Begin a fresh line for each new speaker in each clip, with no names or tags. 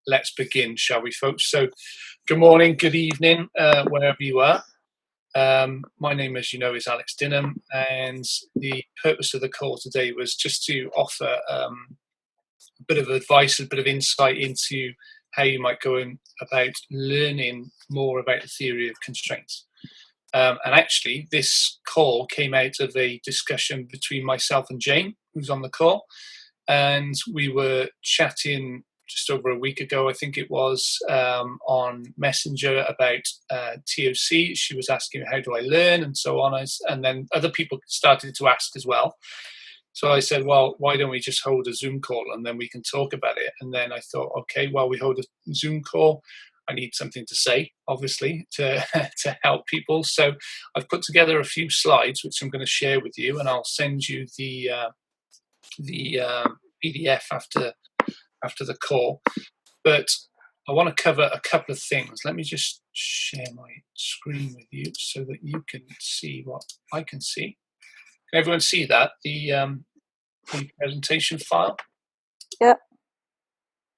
let's begin, shall we, folks? So, good morning, good evening, wherever you are. My name, as you know, is Alex Dinham, and the purpose of the call today was just to offer a bit of advice, a bit of insight into how you might go about learning more about the theory of constraints. And actually, this call came out of a discussion between myself and Jane, who's on the call, and we were chatting just over a week ago, I think it was, on Messenger about TOC. She was asking, how do I learn, and so on. And then other people started to ask as well. So I said, well, why don't we just hold a Zoom call and then we can talk about it? And then I thought, okay, well, we hold a Zoom call. I need something to say, obviously, to help people. So I've put together a few slides, which I'm going to share with you, and I'll send you the PDF after the call. But I want to cover a couple of things. Let me just share my screen with you so that you can see what I can see. Can everyone see that, the presentation file?
Yeah.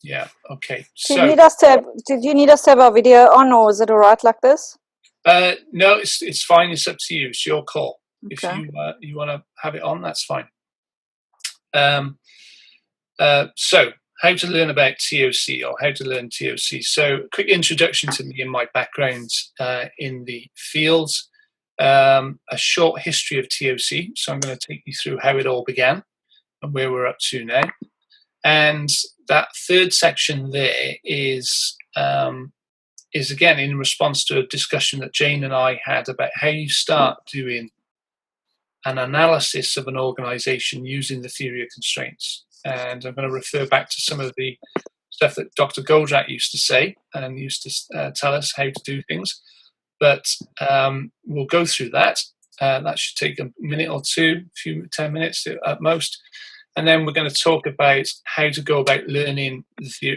Yeah. Okay.
Did you need us to have our video on, or is it all right like this?
No, it's fine. It's up to you. It's your call.
Okay.
If you want to have it on, that's fine. So, how to learn about TOC, or how to learn TOC. So, quick introduction to me and my background in the fields. A short history of TOC. So, I'm going to take you through how it all began and where we're up to now. And that third section there is again in response to a discussion that Jane and I had about how you start doing an analysis of an organization using the theory of constraints. And I'm going to refer back to some of the stuff that Dr. Goldratt used to say and used to tell us how to do things. But we'll go through that. That should take a minute or two, 10 minutes at most. And then we're going to talk about how to go about learning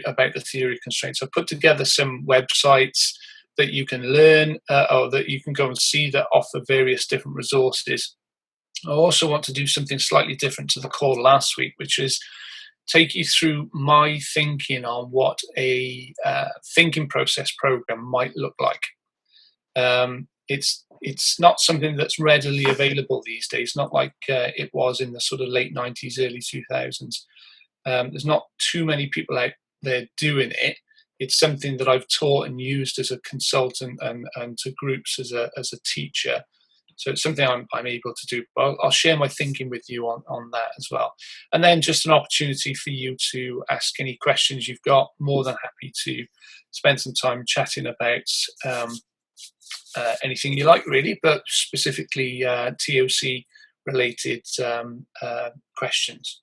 about the theory of constraints. I've put together some websites that you can learn or that you can go and see that offer various different resources. I also want to do something slightly different to the call last week, which is take you through my thinking on what a thinking process program might look like. It's not something that's readily available these days, not like it was in the sort of late 90s, early 2000s. There's not too many people out there doing it. It's something that I've taught and used as a consultant and to groups as a teacher. So it's something I'm able to do. But I'll share my thinking with you on that as well. And then just an opportunity for you to ask any questions you've got. More than happy to spend some time chatting about anything you like, really, but specifically TOC related questions.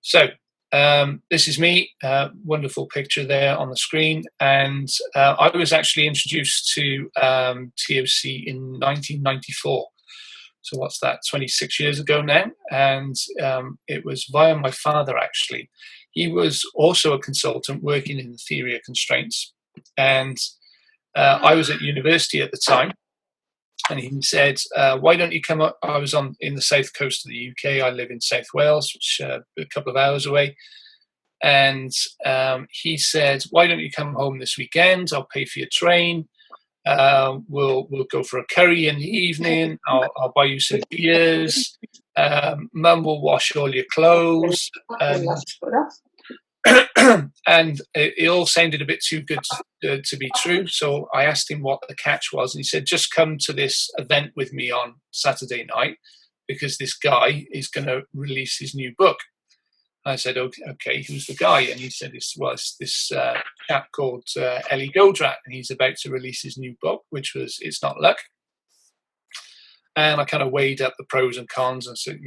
So this is me, wonderful picture there on the screen, and I was actually introduced to TOC in 1994. So what's that, 26 years ago now, and it was via my father, actually. He was also a consultant working in the theory of constraints, and I was at university at the time, and he said, why don't you come up? I was in the south coast of the UK. I live in South Wales, which is a couple of hours away. And he said, why don't you come home this weekend? I'll pay for your train. We'll go for a curry in the evening. I'll buy you some beers. Mum will wash all your clothes. And it all sounded a bit too good to be true. So I asked him what the catch was, and he said, just come to this event with me on Saturday night because this guy is going to release his new book. I said, okay, who's the guy? And he said, it's this chap called Ellie Goldratt, and he's about to release his new book, which was It's Not Luck. And I kind of weighed up the pros and cons and said,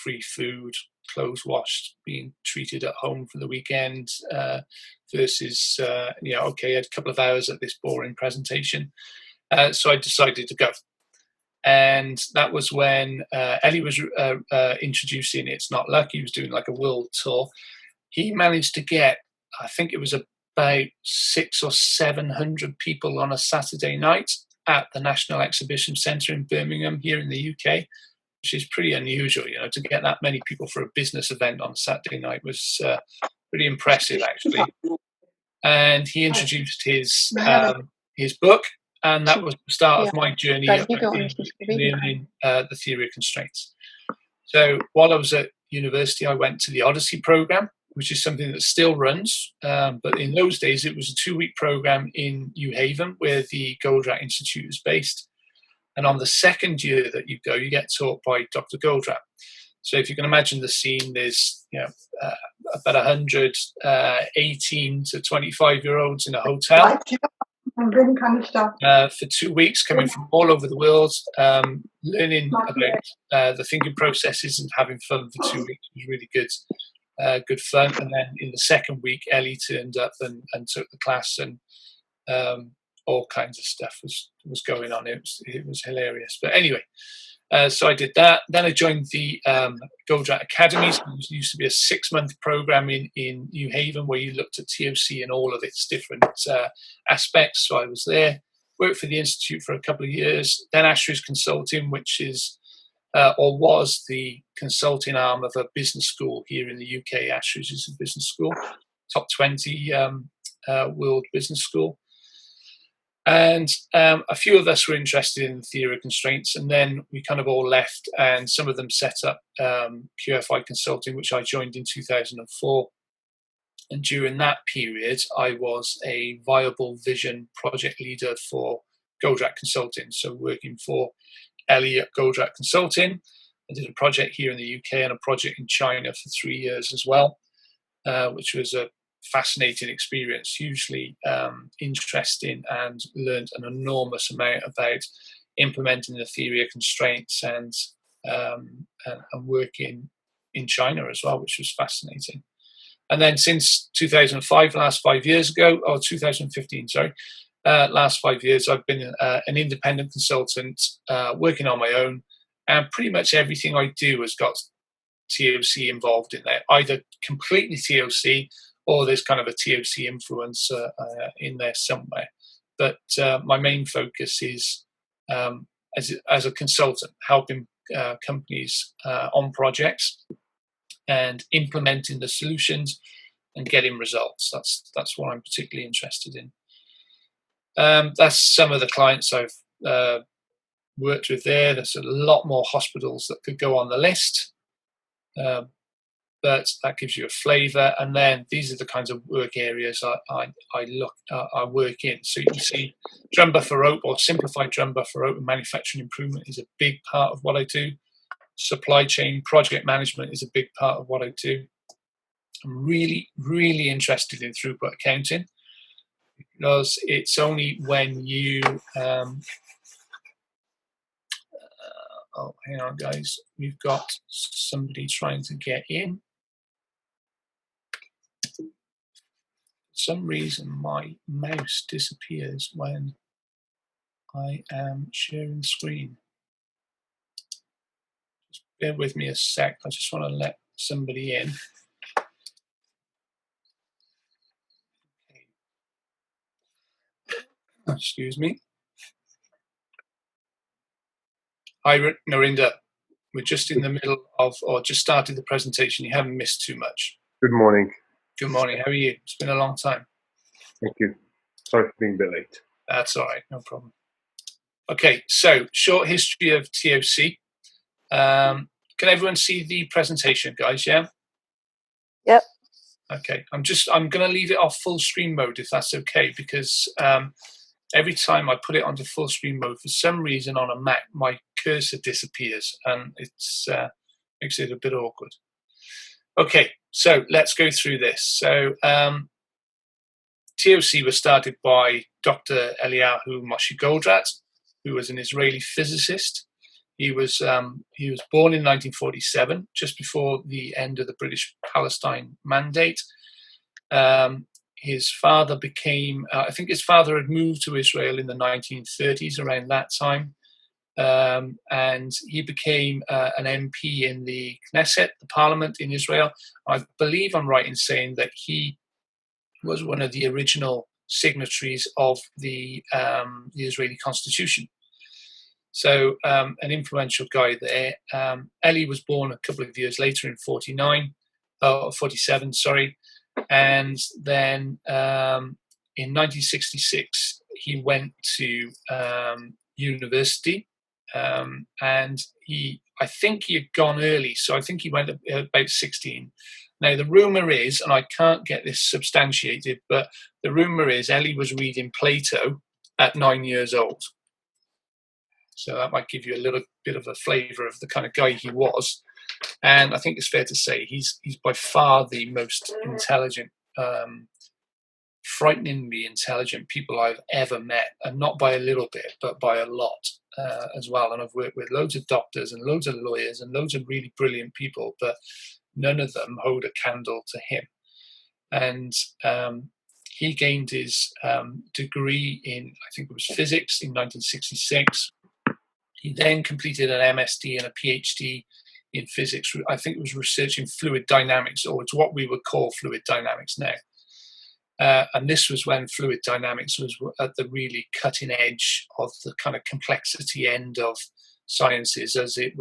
free food, clothes washed, being treated at home for the weekend versus, okay, I had a couple of hours at this boring presentation. So I decided to go. And that was when Ellie was introducing It's Not Luck. He was doing like a world tour. He managed to get, I think it was about 600 or 700 people on a Saturday night at the National Exhibition Centre in Birmingham here in the UK, which is pretty unusual. To get that many people for a business event on a Saturday night was pretty impressive, actually. and he introduced his book, and that was the start of my journey of learning the theory of constraints. So while I was at university, I went to the Odyssey program, which is something that still runs. But in those days, it was a 2-week program in New Haven, where the Goldratt Institute is based. And on the second year that you go, you get taught by Dr. Goldratt. So if you can imagine the scene, there's about 100 18 to 25-year-olds in a hotel for 2 weeks, coming from all over the world, learning about the thinking processes and having fun for 2 weeks. It was really good fun. And then in the second week, Ellie turned up and took the class, and all kinds of stuff was going on. It was hilarious. But anyway, so I did that. Then I joined the Goldratt Academies. It used to be a 6-month program in New Haven, where you looked at TOC and all of its different aspects. So I was there, worked for the Institute for a couple of years. Then Ashridge Consulting, which is or was the consulting arm of a business school here in the UK. Ashridge is a business school, top 20 world business school. And a few of us were interested in the theory of constraints, and then we kind of all left, and some of them set up QFI Consulting, which I joined in 2004. And during that period, I was a viable vision project leader for Goldratt Consulting, so working for Ellie at Goldratt Consulting. I did a project here in the UK and a project in China for 3 years as well, which was a fascinating experience, hugely interesting, and learned an enormous amount about implementing the theory of constraints and working in China as well, which was fascinating. And then since 2005, last 5 years ago, or 2015, sorry, last 5 years, I've been an independent consultant working on my own, and pretty much everything I do has got TOC involved in there, either completely TOC or there's kind of a TOC influence in there somewhere. But my main focus is as a consultant, helping companies on projects and implementing the solutions and getting results. That's what I'm particularly interested in. That's some of the clients I've worked with there. There's a lot more hospitals that could go on the list. But that gives you a flavour, and then these are the kinds of work areas I work in. So you can see drum buffer rope, or simplified drum buffer rope, and manufacturing improvement is a big part of what I do. Supply chain project management is a big part of what I do. I'm really, really interested in throughput accounting, because it's only when you oh, hang on, guys. We've got somebody trying to get in. For some reason, my mouse disappears when I am sharing the screen. Just bear with me a sec. I just want to let somebody in. Excuse me. Hi, Narinda. We're just in the middle of, or just started the presentation. You haven't missed too much.
Good morning.
Good morning. How are you? It's been a long time.
Thank you. Sorry for being a bit late.
That's all right. No problem. Okay, so short history of TOC. Can everyone see the presentation, guys? Yeah?
Yep.
Okay. I'm going to leave it off full screen mode, if that's okay, because every time I put it onto full screen mode, for some reason on a Mac, my cursor disappears, and it's makes it a bit awkward. Okay, so let's go through this. So TOC was started by Dr. Eliyahu Moshe Goldratt, who was an Israeli physicist. He was born in 1947, just before the end of the British Palestine Mandate. His father became, I think his father had moved to Israel in the 1930s, around that time. And he became an MP in the Knesset, the parliament in Israel. I believe I'm right in saying that he was one of the original signatories of the Israeli constitution. So an influential guy there. Ellie was born a couple of years later in 47, sorry. And then in 1966, he went to university, and I think he had gone early, so I think he went about 16. Now, the rumour is, and I can't get this substantiated, but the rumour is Ellie was reading Plato at 9 years old. So that might give you a little bit of a flavour of the kind of guy he was. And I think it's fair to say he's by far the most intelligent, frighteningly intelligent people I've ever met, and not by a little bit, but by a lot as well. And I've worked with loads of doctors and loads of lawyers and loads of really brilliant people, but none of them hold a candle to him. And he gained his degree in, I think it was physics, in 1966. He then completed an MSD and a PhD in physics. I think it was researching fluid dynamics, or it's what we would call fluid dynamics now. And this was when fluid dynamics was at the really cutting edge of the kind of complexity end of sciences, as it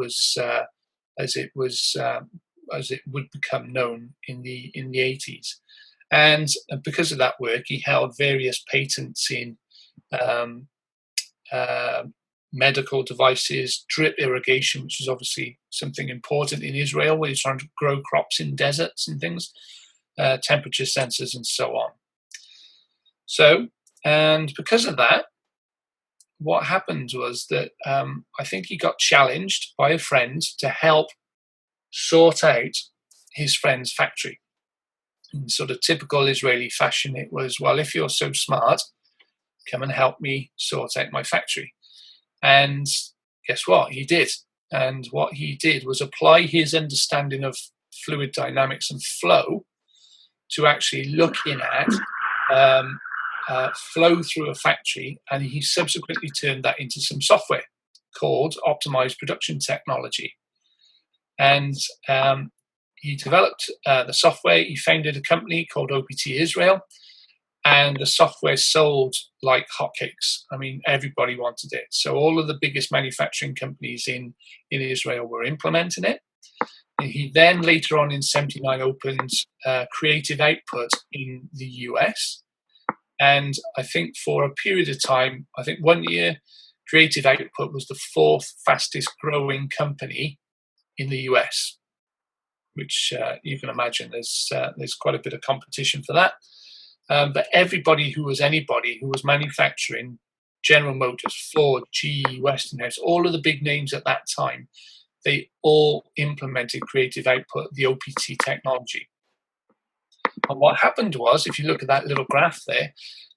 would become known in the 80s. And because of that work, he held various patents in medical devices, drip irrigation, which is obviously something important in Israel, where you're trying to grow crops in deserts and things, temperature sensors and so on. So, and because of that, what happened was that I think he got challenged by a friend to help sort out his friend's factory. In sort of typical Israeli fashion, it was, well, if you're so smart, come and help me sort out my factory. And guess what? He did. And what he did was apply his understanding of fluid dynamics and flow to actually looking at flow through a factory. And he subsequently turned that into some software called optimized production technology. And he developed the software. He founded a company called Opti Israel. And the software sold like hotcakes. I mean, everybody wanted it. So all of the biggest manufacturing companies in Israel were implementing it. And he then later on in 79 opened Creative Output in the US. And I think for a period of time, I think 1 year, Creative Output was the fourth fastest growing company in the US, which you can imagine there's quite a bit of competition for that. But everybody who was manufacturing, General Motors, Ford, GE, Westinghouse, all of the big names at that time, they all implemented Creative Output, the OPT technology. And what happened was, if you look at that little graph there,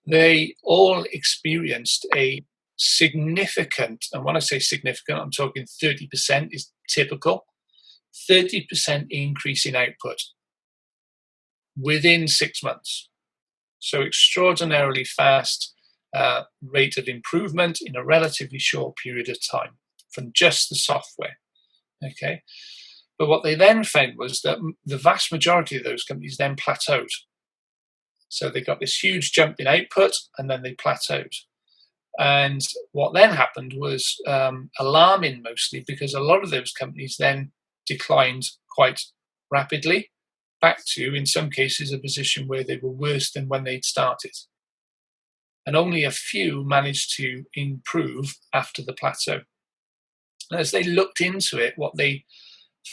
they all experienced a significant, and when I say significant, I'm talking 30% is typical, 30% increase in output within 6 months. So extraordinarily fast rate of improvement in a relatively short period of time from just the software. Okay, but what they then found was that the vast majority of those companies then plateaued. So they got this huge jump in output, and then they plateaued. And what then happened was alarming, mostly because a lot of those companies then declined quite rapidly, back to, in some cases, a position where they were worse than when they'd started. And only a few managed to improve after the plateau. And as they looked into it, what they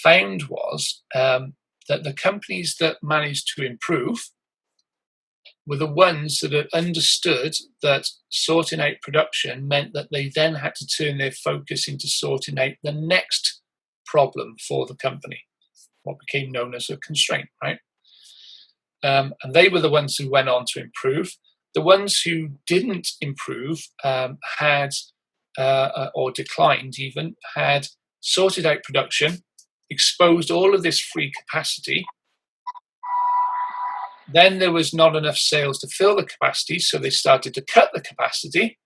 found was that the companies that managed to improve were the ones that had understood that sorting out production meant that they then had to turn their focus into sorting out the next problem for the company, what became known as a constraint, right? And they were the ones who went on to improve. The ones who didn't improve had, or declined even, had sorted out production, exposed all of this free capacity. Then there was not enough sales to fill the capacity, so they started to cut the capacity.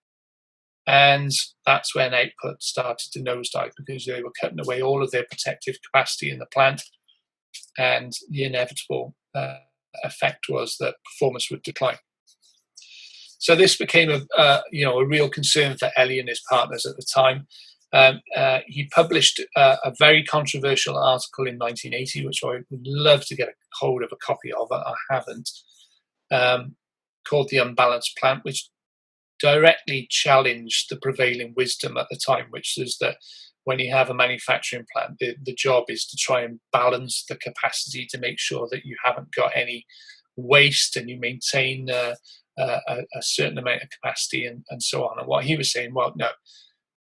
And that's when output started to nosedive, because they were cutting away all of their protective capacity in the plant. And the inevitable effect was that performance would decline. So this became a real concern for Ellie and his partners at the time. He published a very controversial article in 1980, which I would love to get a hold of a copy of. I haven't, called The Unbalanced Plant, which directly challenged the prevailing wisdom at the time, which is that when you have a manufacturing plant, the job is to try and balance the capacity to make sure that you haven't got any waste and you maintain a certain amount of capacity and so on. And what he was saying, well, no,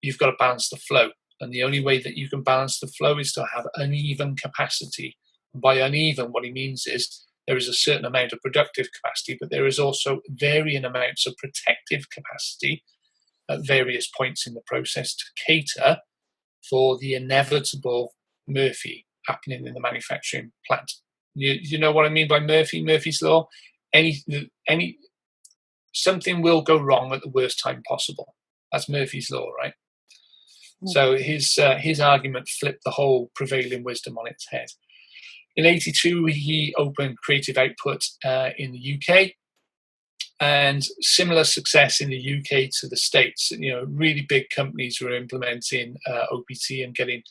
you've got to balance the flow. And the only way that you can balance the flow is to have uneven capacity. And by uneven, what he means is there is a certain amount of productive capacity, but there is also varying amounts of protective capacity at various points in the process to cater for the inevitable Murphy happening in the manufacturing plant. You know what I mean by Murphy's law? Something will go wrong at the worst time possible. That's Murphy's law, right? So his argument flipped the whole prevailing wisdom on its head. In 82, he opened Creative Output in the UK, and similar success in the UK to the States. You know, really big companies were implementing OPT and getting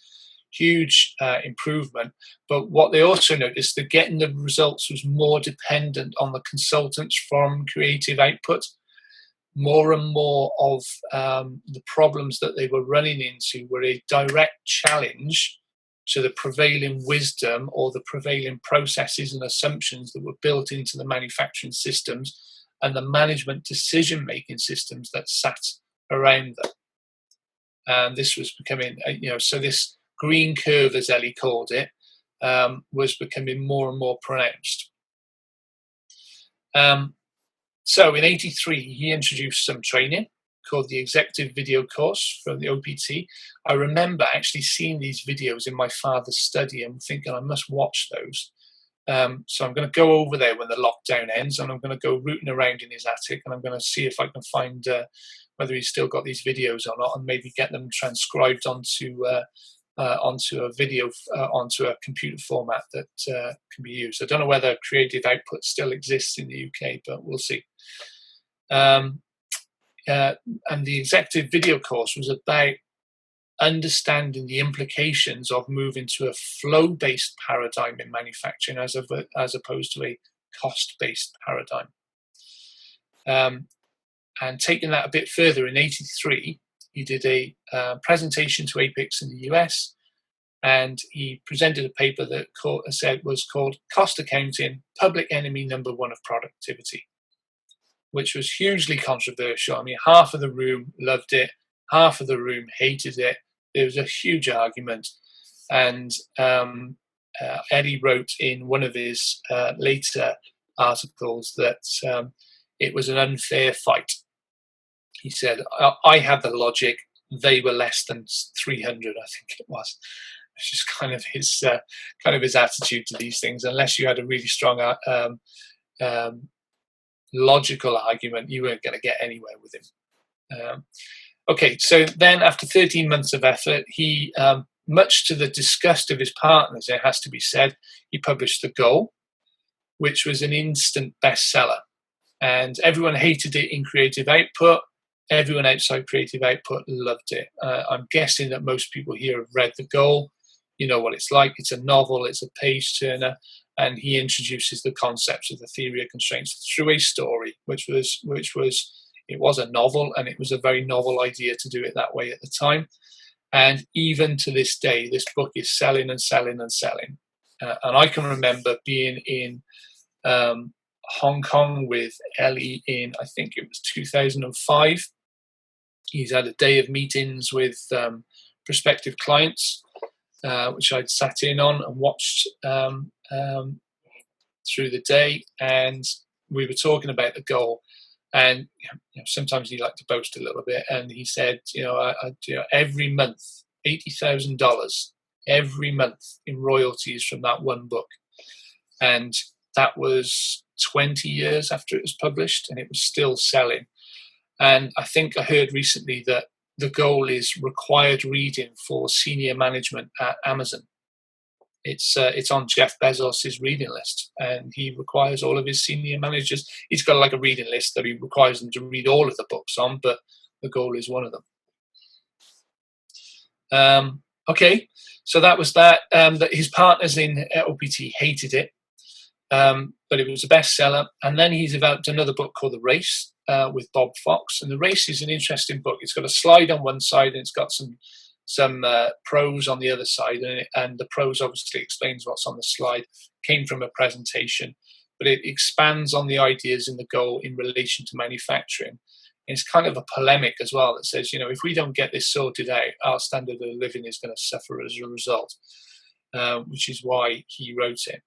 huge improvement. But what they also noticed, that getting the results was more dependent on the consultants from Creative Output. More and more of the problems that they were running into were a direct challenge to the prevailing wisdom or the prevailing processes and assumptions that were built into the manufacturing systems and the management decision-making systems that sat around them. And this was becoming, so this green curve, as Ellie called it, was becoming more and more pronounced. So in 83, he introduced some training called the Executive Video Course from the OPT. I remember actually seeing these videos in my father's study and thinking I must watch those. So I'm going to go over there when the lockdown ends, and I'm going to go rooting around in his attic, and I'm going to see if I can find whether he's still got these videos or not, and maybe get them transcribed onto a video, onto a computer format that can be used. I don't know whether Creative Output still exists in the UK, but we'll see. And the Executive Video Course was about understanding the implications of moving to a flow-based paradigm in manufacturing as opposed to a cost-based paradigm. And taking that a bit further, in 83, he did a presentation to APIX in the US, and he presented a paper that was called Cost Accounting, Public Enemy Number One of Productivity, which was hugely controversial. I mean, half of the room loved it, half of the room hated it. There was a huge argument, and Eddie wrote in one of his later articles that it was an unfair fight. He said, I had the logic, they were less than 300, I think it was. It's just kind of his attitude to these things. Unless you had a really strong logical argument, you weren't going to get anywhere with him. Okay, so then after 13 months of effort, he, much to the disgust of his partners, it has to be said, he published The Goal, which was an instant bestseller. And everyone hated it in Creative Output. Everyone outside Creative Output loved it. I'm guessing that most people here have read The Goal. You know what it's like. It's a novel, it's a page turner, and he introduces the concepts of the theory of constraints through a story, which was a novel, and it was a very novel idea to do it that way at the time. And even to this day, this book is selling and selling and selling. And I can remember being in Hong Kong with Ellie in, I think it was 2005. He's had a day of meetings with prospective clients, which I'd sat in on and watched through the day. And we were talking about the goal. And sometimes he liked to boast a little bit. And he said, every month, $80,000 every month in royalties from that one book. And that was 20 years after it was published, and it was still selling. And I think I heard recently that The Goal is required reading for senior management at Amazon. It's on Jeff Bezos's reading list, and he requires all of his senior managers. He's got like a reading list that he requires them to read all of the books on, but The Goal is one of them. Okay, so that was that. That his partners in OPT hated it, but it was a bestseller. And then he developed another book called The Race with Bob Fox. And The Race is an interesting book. It's got a slide on one side and it's got some prose on the other side. And the prose obviously explains what's on the slide. Came from a presentation, but it expands on the ideas and the goal in relation to manufacturing. It's kind of a polemic as well that says, if we don't get this sorted out, our standard of living is going to suffer as a result, which is why he wrote it.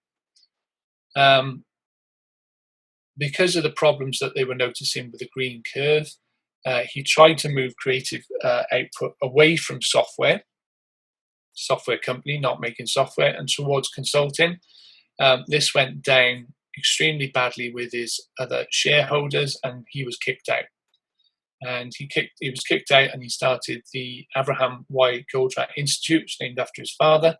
Because of the problems that they were noticing with the green curve, he tried to move creative output away from software company, not making software, and towards consulting. This went down extremely badly with his other shareholders, and he was kicked out. And he was kicked out, and he started the Abraham Y. Goldratt Institute, which is named after his father.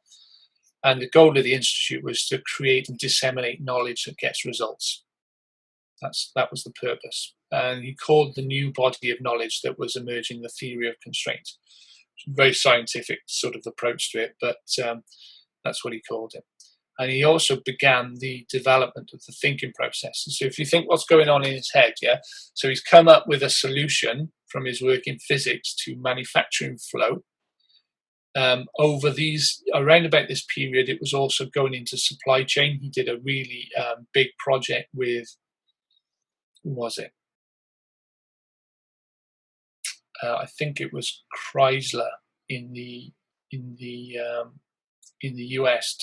And the goal of the institute was to create and disseminate knowledge that gets results. That was the purpose. And he called the new body of knowledge that was emerging the theory of constraint. Very scientific sort of approach to it, but that's what he called it. And he also began the development of the thinking process. So if you think what's going on in his head, so he's come up with a solution from his work in physics to manufacturing flow. Around about this period, it was also going into supply chain. He did a really big project with, who was it? I think it was Chrysler in the US.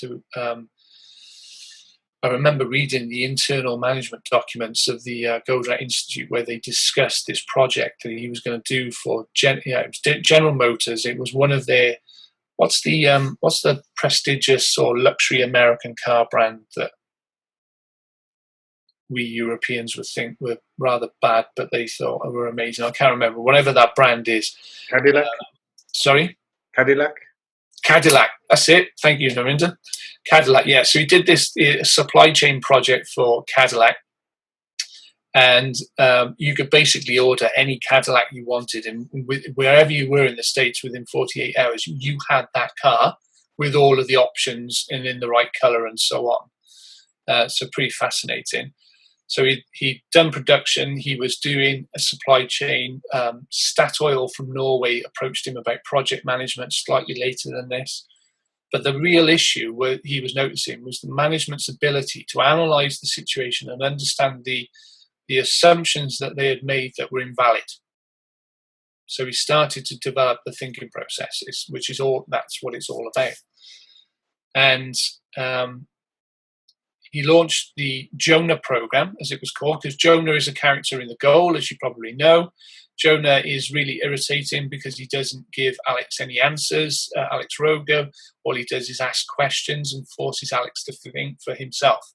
I remember reading the internal management documents of the Goldratt Institute where they discussed this project that he was going to do for General Motors. It was one of their what's the prestigious or luxury American car brand that we Europeans would think were rather bad, but they thought were amazing. I can't remember. Whatever that brand is.
Cadillac?
Sorry?
Cadillac?
Cadillac. That's it. Thank you, Narinder. Cadillac, yeah. So he did this supply chain project for Cadillac. And you could basically order any Cadillac you wanted. And wherever you were in the States within 48 hours, you had that car with all of the options and in the right color and so on. So pretty fascinating. So he'd done production. He was doing a supply chain. Statoil from Norway approached him about project management slightly later than this. But the real issue he was noticing was the management's ability to analyze the situation and understand the assumptions that they had made that were invalid. So he started to develop the thinking processes, that's what it's all about. And he launched the Jonah Program, as it was called, because Jonah is a character in the goal, as you probably know. Jonah is really irritating because he doesn't give Alex any answers, Alex Rogo. All he does is ask questions and forces Alex to think for himself.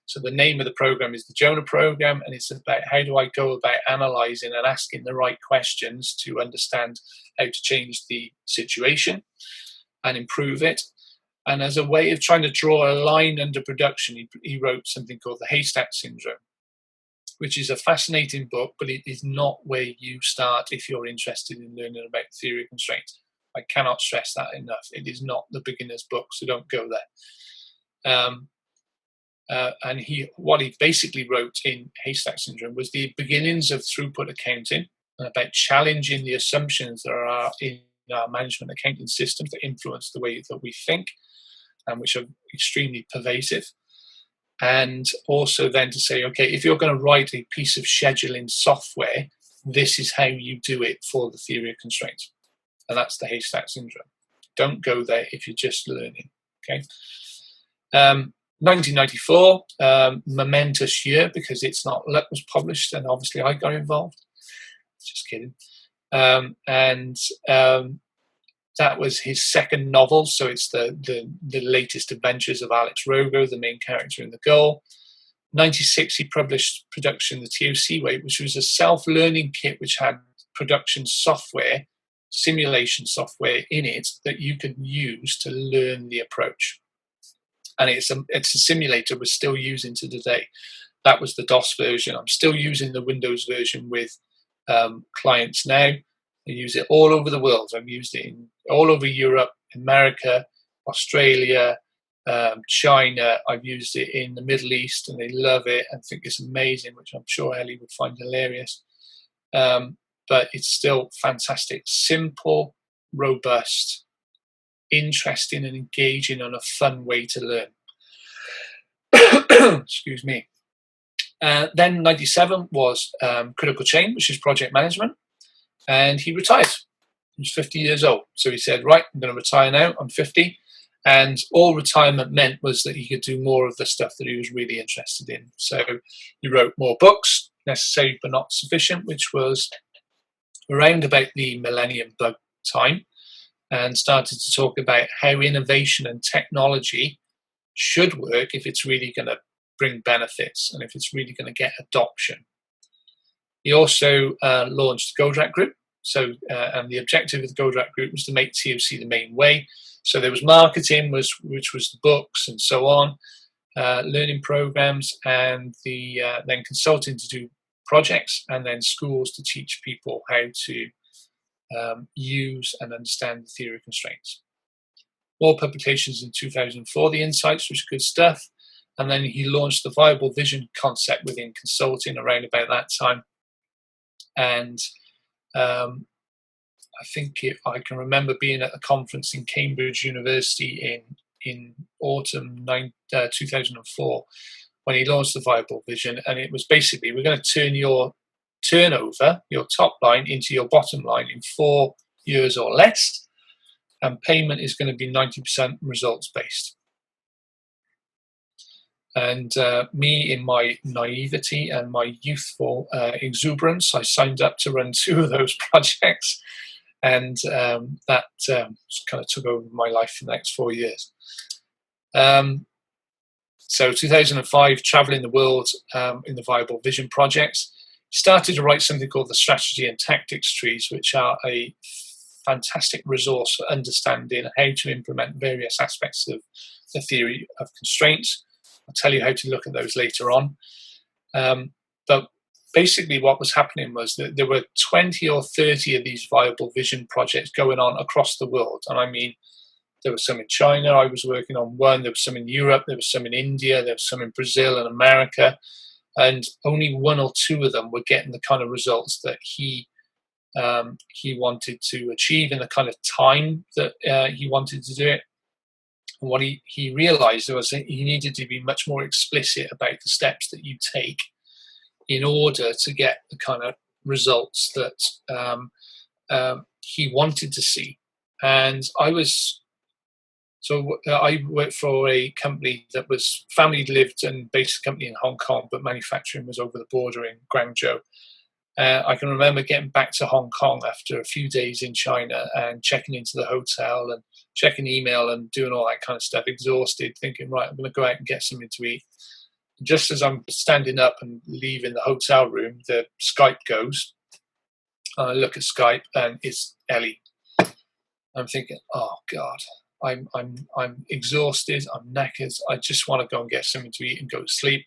So the name of the program is the Jonah Program, and it's about how do I go about analysing and asking the right questions to understand how to change the situation and improve it. And as a way of trying to draw a line under production, he wrote something called the Haystack Syndrome, which is a fascinating book, but it is not where you start if you're interested in learning about theory of constraints. I cannot stress that enough. It is not the beginner's book, so don't go there. And what he basically wrote in Haystack Syndrome was the beginnings of throughput accounting and about challenging the assumptions that are in our management accounting systems that influence the way that we think and which are extremely pervasive. And also then to say, okay, if you're going to write a piece of scheduling software, this is how you do it for the theory of constraints. And that's the Haystack Syndrome. Don't go there if you're just learning, okay? 1994, momentous year because It's Not Luck was published and obviously I got involved. Just kidding. That was his second novel, so it's the latest adventures of Alex Rogo, the main character in the goal. 96, he published Production the TOC Way, which was a self-learning kit which had production software, simulation software in it that you could use to learn the approach. And it's a simulator we're still using to today. That was the DOS version. I'm still using the Windows version with clients now. I use it all over the world. I've used it all over Europe, America, Australia, China. I've used it in the Middle East, and they love it and think it's amazing, which I'm sure Ellie would find hilarious. But it's still fantastic. Simple, robust, interesting and engaging, and a fun way to learn. Excuse me. Then 97 was Critical Chain, which is project management, and he retired. He was 50 years old. So he said, right, I'm going to retire now. I'm 50. And all retirement meant was that he could do more of the stuff that he was really interested in. So he wrote more books, Necessary but Not Sufficient, which was around about the millennium bug time, and started to talk about how innovation and technology should work if it's really going to bring benefits and if it's really going to get adoption. He also launched the Godrat Group. So, and the objective of the Godrat Group was to make TOC the main way. So there was marketing, which was the books and so on, learning programs, and then consulting to do projects, and then schools to teach people how to use and understand the theory of constraints. More publications in 2004, the Insights, which is good stuff. And then he launched the viable vision concept within consulting around about that time. And I think I can remember being at a conference in Cambridge University in autumn 2004 when he launched the viable vision. And it was basically, we're going to turn your turnover, your top line, into your bottom line in 4 years or less. And payment is going to be 90% results based. And me, in my naivety and my youthful exuberance, I signed up to run 2 of those projects, and that kind of took over my life for the next 4 years. So 2005, traveling the world in the Viable Vision projects, started to write something called the Strategy and Tactics Trees, which are a fantastic resource for understanding how to implement various aspects of the theory of constraints. I'll tell you how to look at those later on. But basically what was happening was that there were 20 or 30 of these viable vision projects going on across the world. And I mean, there was some in China, I was working on one, there was some in Europe, there was some in India, there was some in Brazil and America. And only 1 or 2 of them were getting the kind of results that he wanted to achieve in the kind of time that he wanted to do it. And what he realized was that he needed to be much more explicit about the steps that you take in order to get the kind of results that he wanted to see. And I worked for a company that was family lived and based a company in Hong Kong, but manufacturing was over the border in Guangzhou. I can remember getting back to Hong Kong after a few days in China and checking into the hotel and checking email and doing all that kind of stuff, exhausted, thinking, right, I'm going to go out and get something to eat. Just as I'm standing up and leaving the hotel room, the Skype goes. I look at Skype and it's Ellie. I'm thinking, oh God, I'm exhausted, I'm knackered, I just want to go and get something to eat and go to sleep.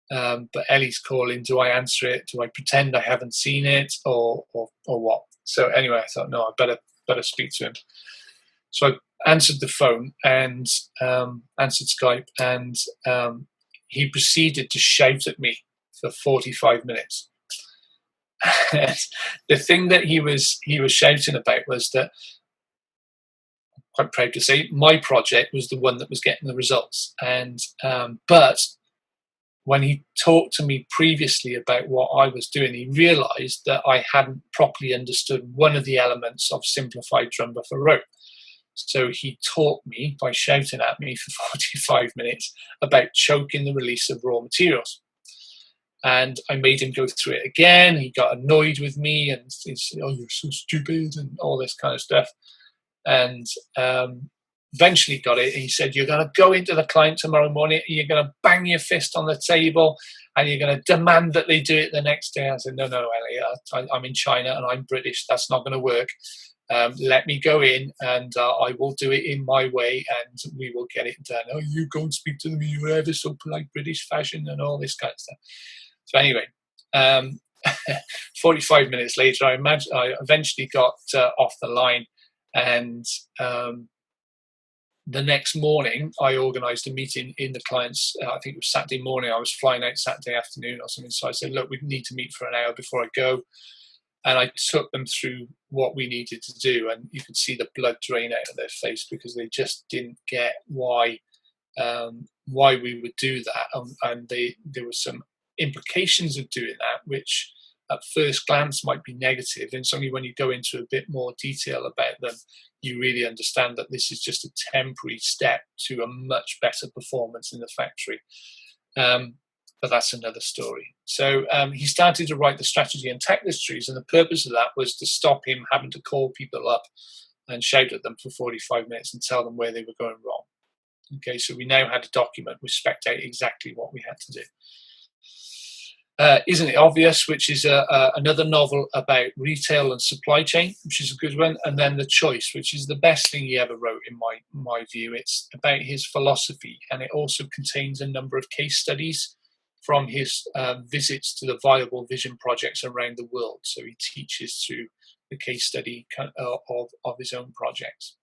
But Ellie's calling. Do I answer it? Do I pretend I haven't seen it, or what? So anyway, I thought, no, I better speak to him. So I answered the phone and answered Skype, and he proceeded to shout at me for 45 minutes. And the thing that he was shouting about was that, I'm quite proud to say, my project was the one that was getting the results, and but when he talked to me previously about what I was doing, he realized that I hadn't properly understood one of the elements of simplified drum buffer rope. So he taught me by shouting at me for 45 minutes about choking the release of raw materials. And I made him go through it again. He got annoyed with me and he said, oh, you're so stupid and all this kind of stuff. And eventually got it. He said, you're going to go into the client tomorrow morning, you're going to bang your fist on the table, and you're going to demand that they do it the next day. I said, no, Ellie, I'm in China and I'm British. That's not going to work. Let me go in and I will do it in my way and we will get it done. Oh, you go and speak to them in your ever so polite British fashion and all this kind of stuff. So anyway, 45 minutes later, I eventually got off the line, and the next morning, I organised a meeting in the client's, I think it was Saturday morning, I was flying out Saturday afternoon or something, so I said, look, we need to meet for an hour before I go, and I took them through what we needed to do, and you could see the blood drain out of their face because they just didn't get why we would do that, and there were some implications of doing that, which at first glance might be negative, and it's only when you go into a bit more detail about them you really understand that this is just a temporary step to a much better performance in the factory. But that's another story. So he started to write the strategy and tactics trees, and the purpose of that was to stop him having to call people up and shout at them for 45 minutes and tell them where they were going wrong. Okay, so we now had a document which spec'd out exactly what we had to do. Isn't It Obvious, which is another novel about retail and supply chain, which is a good one. And then The Choice, which is the best thing he ever wrote in my view. It's about his philosophy, and it also contains a number of case studies from his visits to the Viable Vision projects around the world. So he teaches through the case study of his own projects.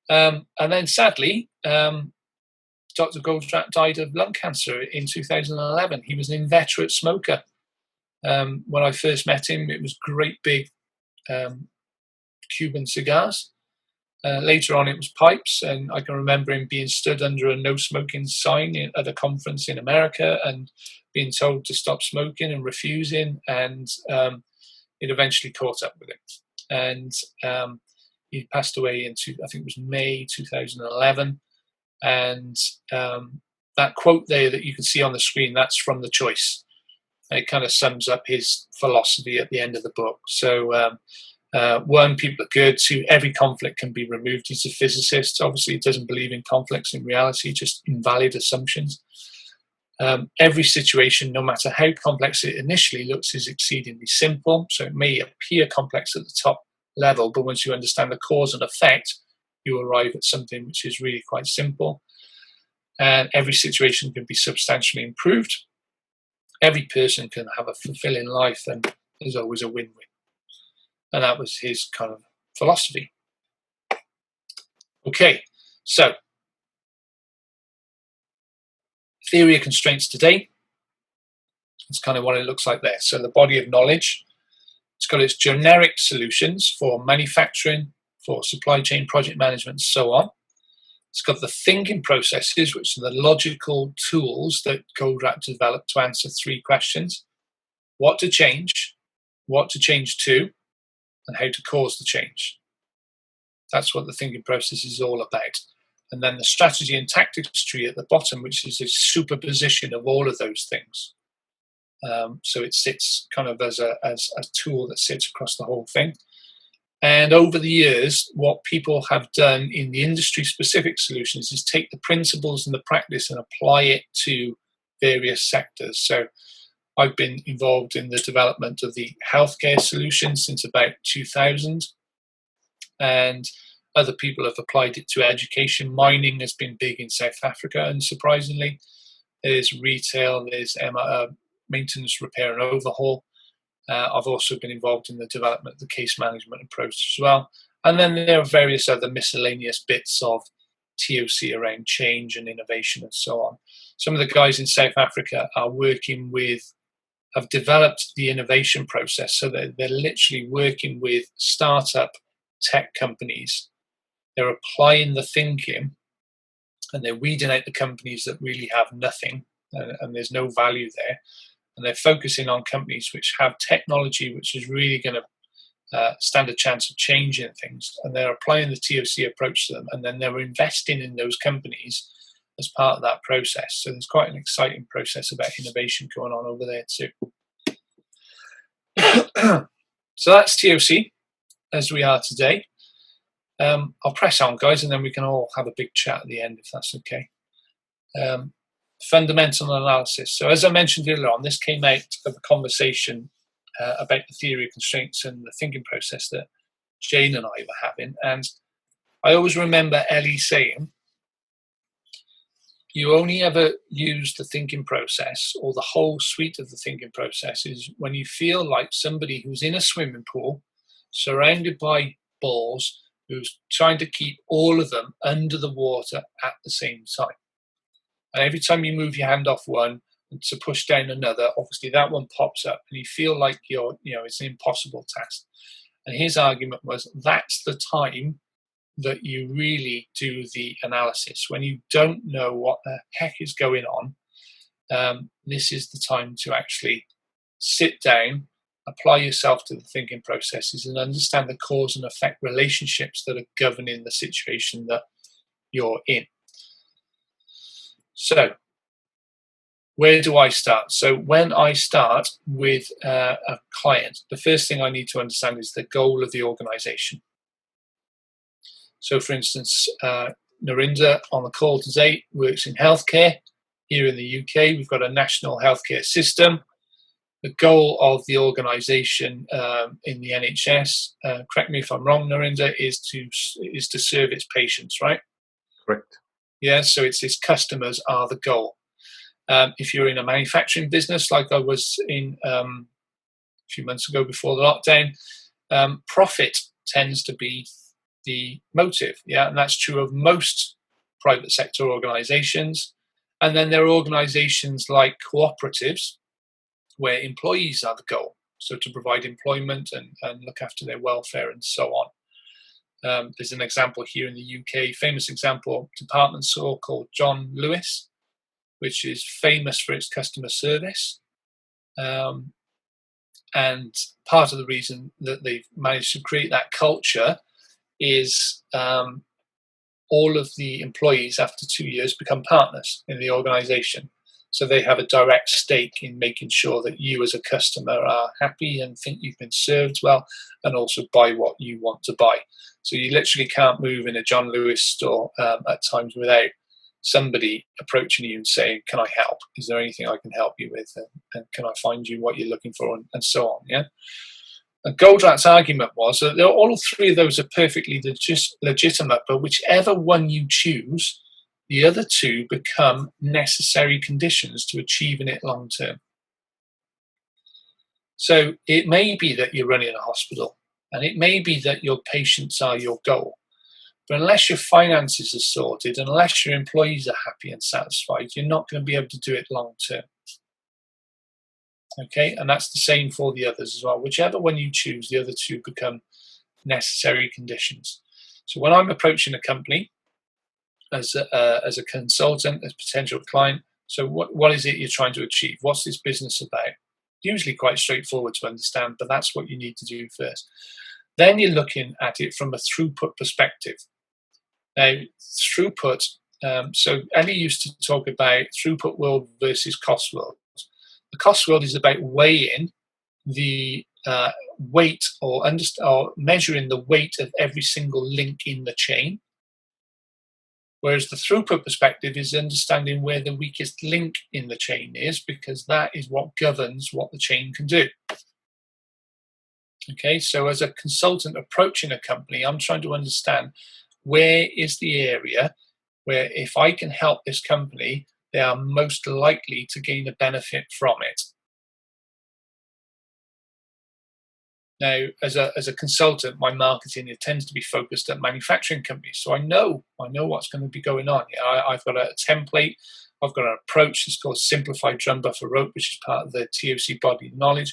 And then sadly, Dr. Goldratt died of lung cancer in 2011. He was an inveterate smoker. When I first met him, it was great big Cuban cigars. Later on, it was pipes, and I can remember him being stood under a no smoking sign at a conference in America and being told to stop smoking and refusing, and it eventually caught up with him. And he passed away in, I think it was May 2011. And that quote there that you can see on the screen, that's from The Choice. It kind of sums up his philosophy at the end of the book. So one, people are good. Two, every conflict can be removed. He's a physicist. Obviously, he doesn't believe in conflicts in reality, just invalid assumptions. Every situation, no matter how complex it initially looks, is exceedingly simple. So it may appear complex at the top level, but once you understand the cause and effect, you arrive at something which is really quite simple. And every situation can be substantially improved. Every person can have a fulfilling life, and there's always a win-win. And that was his kind of philosophy. Okay, so theory of constraints today. That's kind of what it looks like there. So the body of knowledge, it's got its generic solutions for manufacturing, for supply chain, project management, and so on. It's got the thinking processes, which are the logical tools that Goldratt developed to answer three questions: what to change to, and how to cause the change. That's what the thinking process is all about. And then the strategy and tactics tree at the bottom, which is a superposition of all of those things. So it sits kind of as a tool that sits across the whole thing. And over the years, what people have done in the industry-specific solutions is take the principles and the practice and apply it to various sectors. So I've been involved in the development of the healthcare solution since about 2000, and other people have applied it to education. Mining has been big in South Africa, unsurprisingly. There's retail, there's maintenance, repair and overhaul. I've also been involved in the development of the case management approach as well. And then there are various other miscellaneous bits of TOC around change and innovation and so on. Some of the guys in South Africa are working with, have developed the innovation process. So they're literally working with startup tech companies. They're applying the thinking, and they're weeding out the companies that really have nothing and there's no value there. And they're focusing on companies which have technology which is really going to stand a chance of changing things. And they're applying the TOC approach to them, and then they're investing in those companies as part of that process. So there's quite an exciting process about innovation going on over there too. So that's TOC as we are today. I'll press on, guys, and then we can all have a big chat at the end, if that's okay. Fundamental analysis. So as I mentioned earlier on, this came out of a conversation about the theory of constraints and the thinking process that Jane and I were having. And I always remember Ellie saying, You only ever use the thinking process or the whole suite of the thinking process is when you feel like somebody who's in a swimming pool, surrounded by balls, who's trying to keep all of them under the water at the same time. And every time you move your hand off one to push down another, obviously that one pops up and you feel like it's an impossible task. And his argument was that's the time that you really do the analysis. When you don't know what the heck is going on, this is the time to actually sit down, apply yourself to the thinking processes and understand the cause and effect relationships that are governing the situation that you're in. So, where do I start? So when I start with a client, the first thing I need to understand is the goal of the organization. So for instance, Narinder on the call today works in healthcare. Here in the UK, we've got a national healthcare system. The goal of the organization in the NHS, correct me if I'm wrong, Narinder, is to serve its patients, right?
Correct.
Yeah, so it's customers are the goal. If you're in a manufacturing business, like I was in a few months ago before the lockdown, profit tends to be the motive. Yeah, and that's true of most private sector organizations. And then there are organizations like cooperatives where employees are the goal. So to provide employment and look after their welfare and so on. There's an example here in the UK, famous example, department store called John Lewis, which is famous for its customer service. And part of the reason that they've managed to create that culture is all of the employees after 2 years become partners in the organization. So they have a direct stake in making sure that you as a customer are happy and think you've been served well and also buy what you want to buy. So you literally can't move in a John Lewis store at times without somebody approaching you and saying, can I help? Is there anything I can help you with? And can I find you what you're looking for? And so on, yeah? And Goldratt's argument was that all three of those are perfectly legitimate, but whichever one you choose, the other two become necessary conditions to achieving it long term. So it may be that you're running a hospital, and it may be that your patients are your goal. But unless your finances are sorted, unless your employees are happy and satisfied, you're not going to be able to do it long term. Okay, and that's the same for the others as well. Whichever one you choose, the other two become necessary conditions. So when I'm approaching a company as a consultant, as a potential client, so what is it you're trying to achieve? What's this business about? Usually quite straightforward to understand, but that's what you need to do first. Then you're looking at it from a throughput perspective. Now, throughput, so Ellie used to talk about throughput world versus cost world. The cost world is about weighing the weight or measuring the weight of every single link in the chain. Whereas the throughput perspective is understanding where the weakest link in the chain is, because that is what governs what the chain can do. Okay, so as a consultant approaching a company, I'm trying to understand where is the area where if I can help this company, they are most likely to gain a benefit from it. Now, as a consultant, my marketing tends to be focused at manufacturing companies, so I know what's going to be going on. I've got a template, I've got an approach. It's called Simplified Drum Buffer Rope, which is part of the TOC body of knowledge.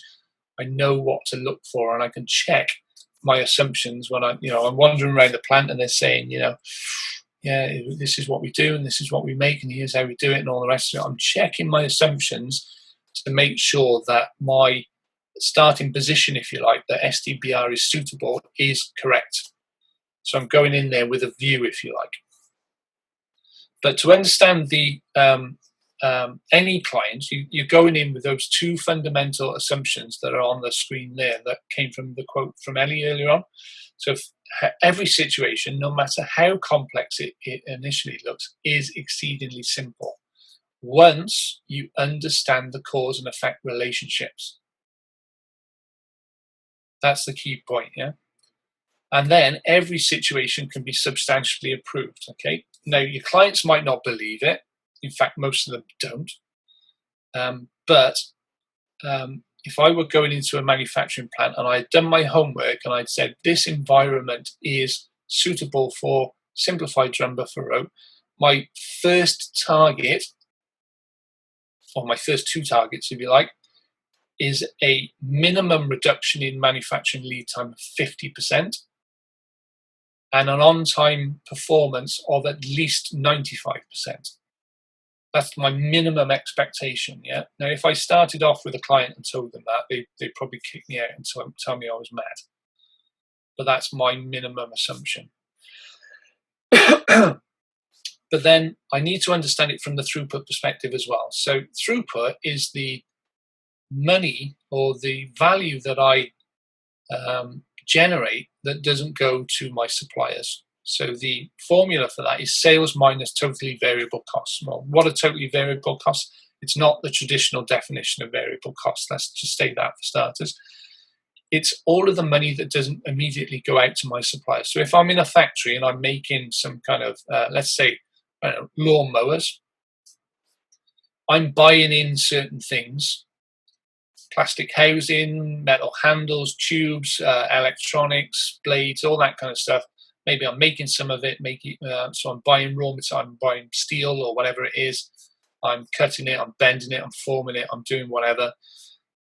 I know what to look for, and I can check my assumptions when I'm wandering around the plant and they're saying, yeah, this is what we do and this is what we make and here's how we do it and all the rest of it. I'm checking my assumptions to make sure that my starting position, if you like, that SDBR is suitable, is correct. So I'm going in there with a view, if you like. But to understand the any client, you're going in with those two fundamental assumptions that are on the screen there that came from the quote from Ellie earlier on. So every situation, no matter how complex it initially looks, is exceedingly simple once you understand the cause and effect relationships. That's the key point, yeah? And then every situation can be substantially improved, okay? Now, your clients might not believe it, In fact, most of them don't. But if I were going into a manufacturing plant and I'd done my homework and I'd said this environment is suitable for simplified drum buffer rope, my first target, or my first two targets, if you like, is a minimum reduction in manufacturing lead time of 50% and an on-time performance of at least 95%. That's my minimum expectation, yeah? Now, if I started off with a client and told them that, they'd probably kick me out and tell me I was mad. But that's my minimum assumption. But then I need to understand it from the throughput perspective as well. So throughput is the money or the value that I generate that doesn't go to my suppliers. So the formula for that is sales minus totally variable costs. Well, what are totally variable costs? It's not the traditional definition of variable costs. Let's just state that for starters. It's all of the money that doesn't immediately go out to my suppliers. So if I'm in a factory and I'm making some kind of, let's say, lawn mowers, I'm buying in certain things, plastic housing, metal handles, tubes, electronics, blades, all that kind of stuff. Maybe I'm making some of it, so I'm buying raw material, I'm buying steel or whatever it is. I'm cutting it, I'm bending it, I'm forming it, I'm doing whatever.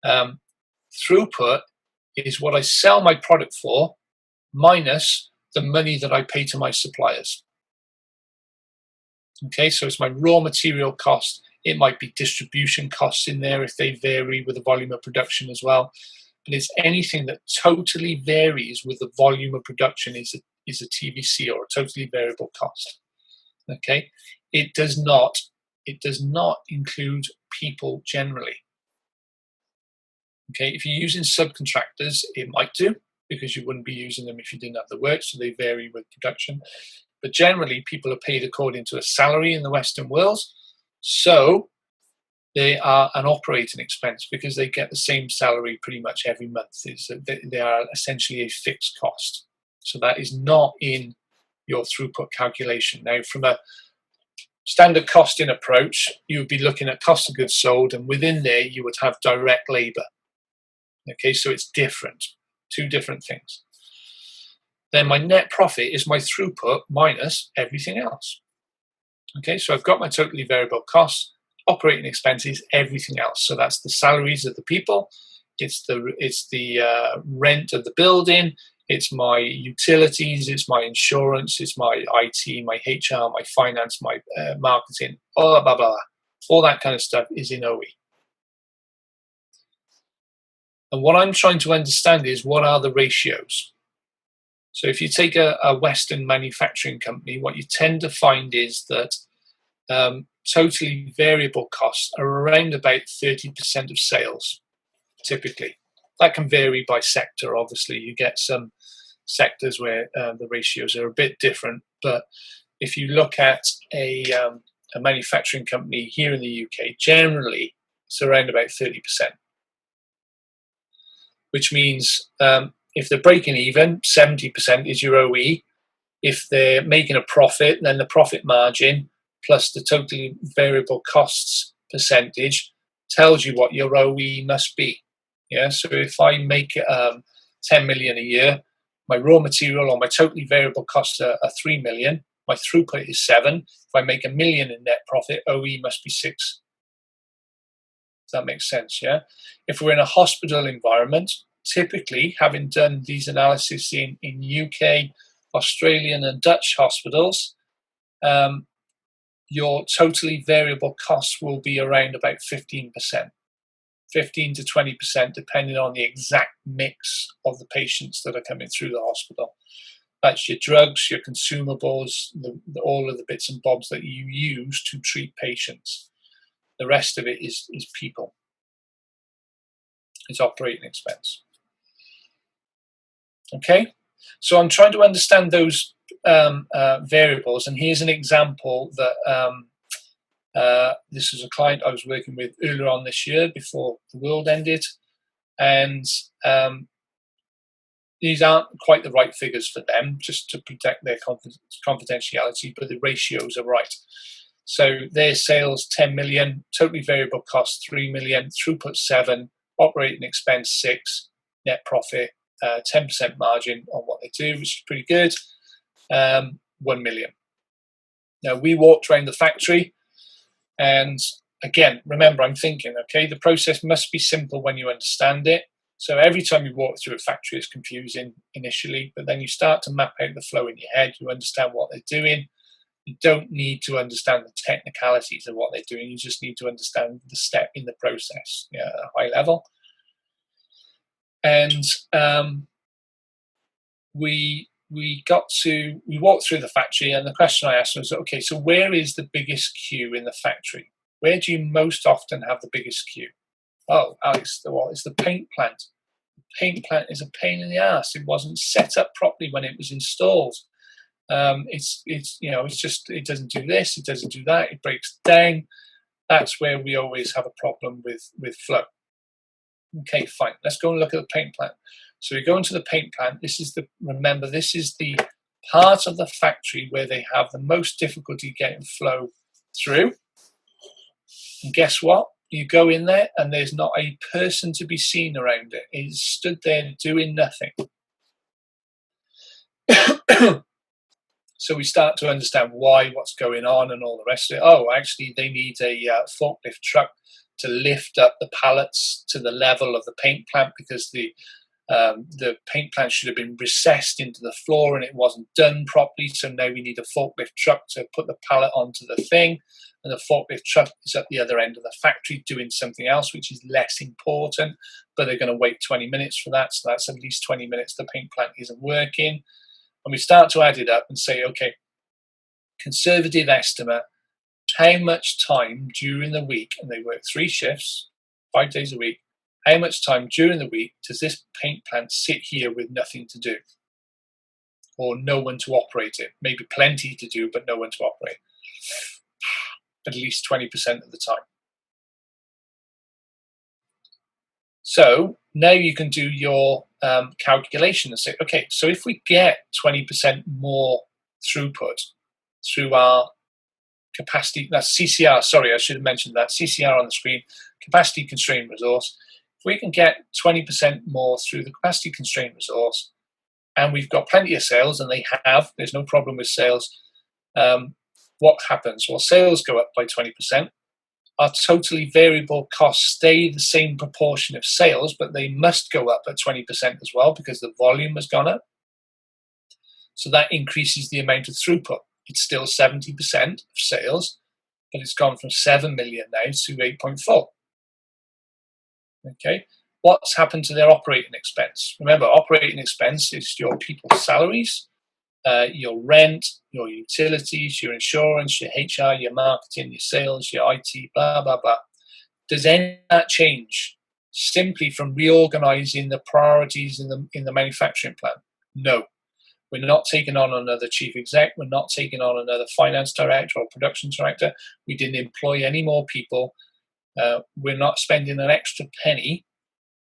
Throughput is what I sell my product for minus the money that I pay to my suppliers. Okay, so it's my raw material cost. It might be distribution costs in there if they vary with the volume of production as well. But it's anything that totally varies with the volume of production is a TVC or a totally variable cost. Okay, it does not include people generally. Okay, if you're using subcontractors, it might do, because you wouldn't be using them if you didn't have the work, so they vary with production. But generally, people are paid according to a salary in the Western world, so they are an operating expense because they get the same salary pretty much every month. They are essentially a fixed cost. So that is not in your throughput calculation. Now, from a standard costing approach, you would be looking at cost of goods sold, and within there, you would have direct labor. Okay, so it's different, two different things. Then my net profit is my throughput minus everything else. Okay, so I've got my totally variable costs, operating expenses, everything else. So that's the salaries of the people, it's the rent of the building, it's my utilities, it's my insurance, it's my IT, my HR, my finance, my marketing, blah, blah, blah. All that kind of stuff is in OE. And what I'm trying to understand is, what are the ratios? So if you take a Western manufacturing company, what you tend to find is that totally variable costs are around about 30% of sales, typically. That can vary by sector, obviously. You get some sectors where the ratios are a bit different, but if you look at a manufacturing company here in the UK, generally it's around about 30%. Which means if they're breaking even, 70% is your OE. If they're making a profit, then the profit margin plus the totally variable costs percentage tells you what your OE must be. Yeah, so if I make 10 million a year, my raw material or my totally variable costs are 3 million, my throughput is 7. If I make 1 million in net profit, OE must be 6. That makes sense, yeah? If we're in a hospital environment, typically, having done these analyses in UK, Australian and Dutch hospitals, your totally variable costs will be around about 15%. 15 to 20%, depending on the exact mix of the patients that are coming through the hospital. That's your drugs, your consumables, all of the bits and bobs that you use to treat patients. The rest of it is people. It's operating expense. Okay, so I'm trying to understand those variables, and here's an example that this is a client I was working with earlier on this year before the world ended, and these aren't quite the right figures for them, just to protect their confidentiality, but the ratios are right. So their sales 10 million, totally variable cost 3 million, throughput 7, operating expense 6, net profit 10% margin on what they do, which is pretty good. 1 million. Now we walked around the factory, and again, remember, I'm thinking, okay, the process must be simple when you understand it. So every time you walk through a factory, it's confusing initially, but then you start to map out the flow in your head. You understand what they're doing. You don't need to understand the technicalities of what they're doing. You just need to understand the step in the process at a high level. And we walked through the factory, and the question I asked was, okay, so where is the biggest queue in the factory? Where do you most often have the biggest queue? Oh, Alex, it's the paint plant. The paint plant is a pain in the ass. It wasn't set up properly when it was installed. It doesn't do this, it doesn't do that, it breaks down. That's where we always have a problem with flow. Okay, fine. Let's go and look at the paint plant. So we go into the paint plant. This is the part of the factory where they have the most difficulty getting flow through. And guess what? You go in there and there's not a person to be seen around it. It's stood there doing nothing. So we start to understand what's going on and all the rest of it. Oh, actually, they need a forklift truck to lift up the pallets to the level of the paint plant, because the paint plant should have been recessed into the floor and it wasn't done properly. So now we need a forklift truck to put the pallet onto the thing, and the forklift truck is at the other end of the factory doing something else, which is less important, but they're going to wait 20 minutes for that. So that's at least 20 minutes the paint plant isn't working. And we start to add it up and say, okay, conservative estimate, how much time during the week, and they work 3 shifts, 5 days a week, how much time during the week does this paint plant sit here with nothing to do? Or no one to operate it? Maybe plenty to do, but no one to operate. At least 20% of the time. So now you can do your calculation and say, okay, so if we get 20% more throughput through our capacity, that's CCR, sorry, I should have mentioned that, CCR on the screen, capacity constrained resource. If we can get 20% more through the capacity constrained resource, and we've got plenty of sales, and there's no problem with sales, what happens? Well, sales go up by 20%. Our totally variable costs stay the same proportion of sales, but they must go up at 20% as well because the volume has gone up. So that increases the amount of throughput. It's still 70% of sales, but it's gone from 7 million now to 8.4. Okay, what's happened to their operating expense? Remember, operating expense is your people's salaries, your rent, your utilities, your insurance, your HR, your marketing, your sales, your IT, blah, blah, blah. Does any of that change simply from reorganizing the priorities in the manufacturing plant? No. We're not taking on another chief exec. We're not taking on another finance director or production director. We didn't employ any more people. We're not spending an extra penny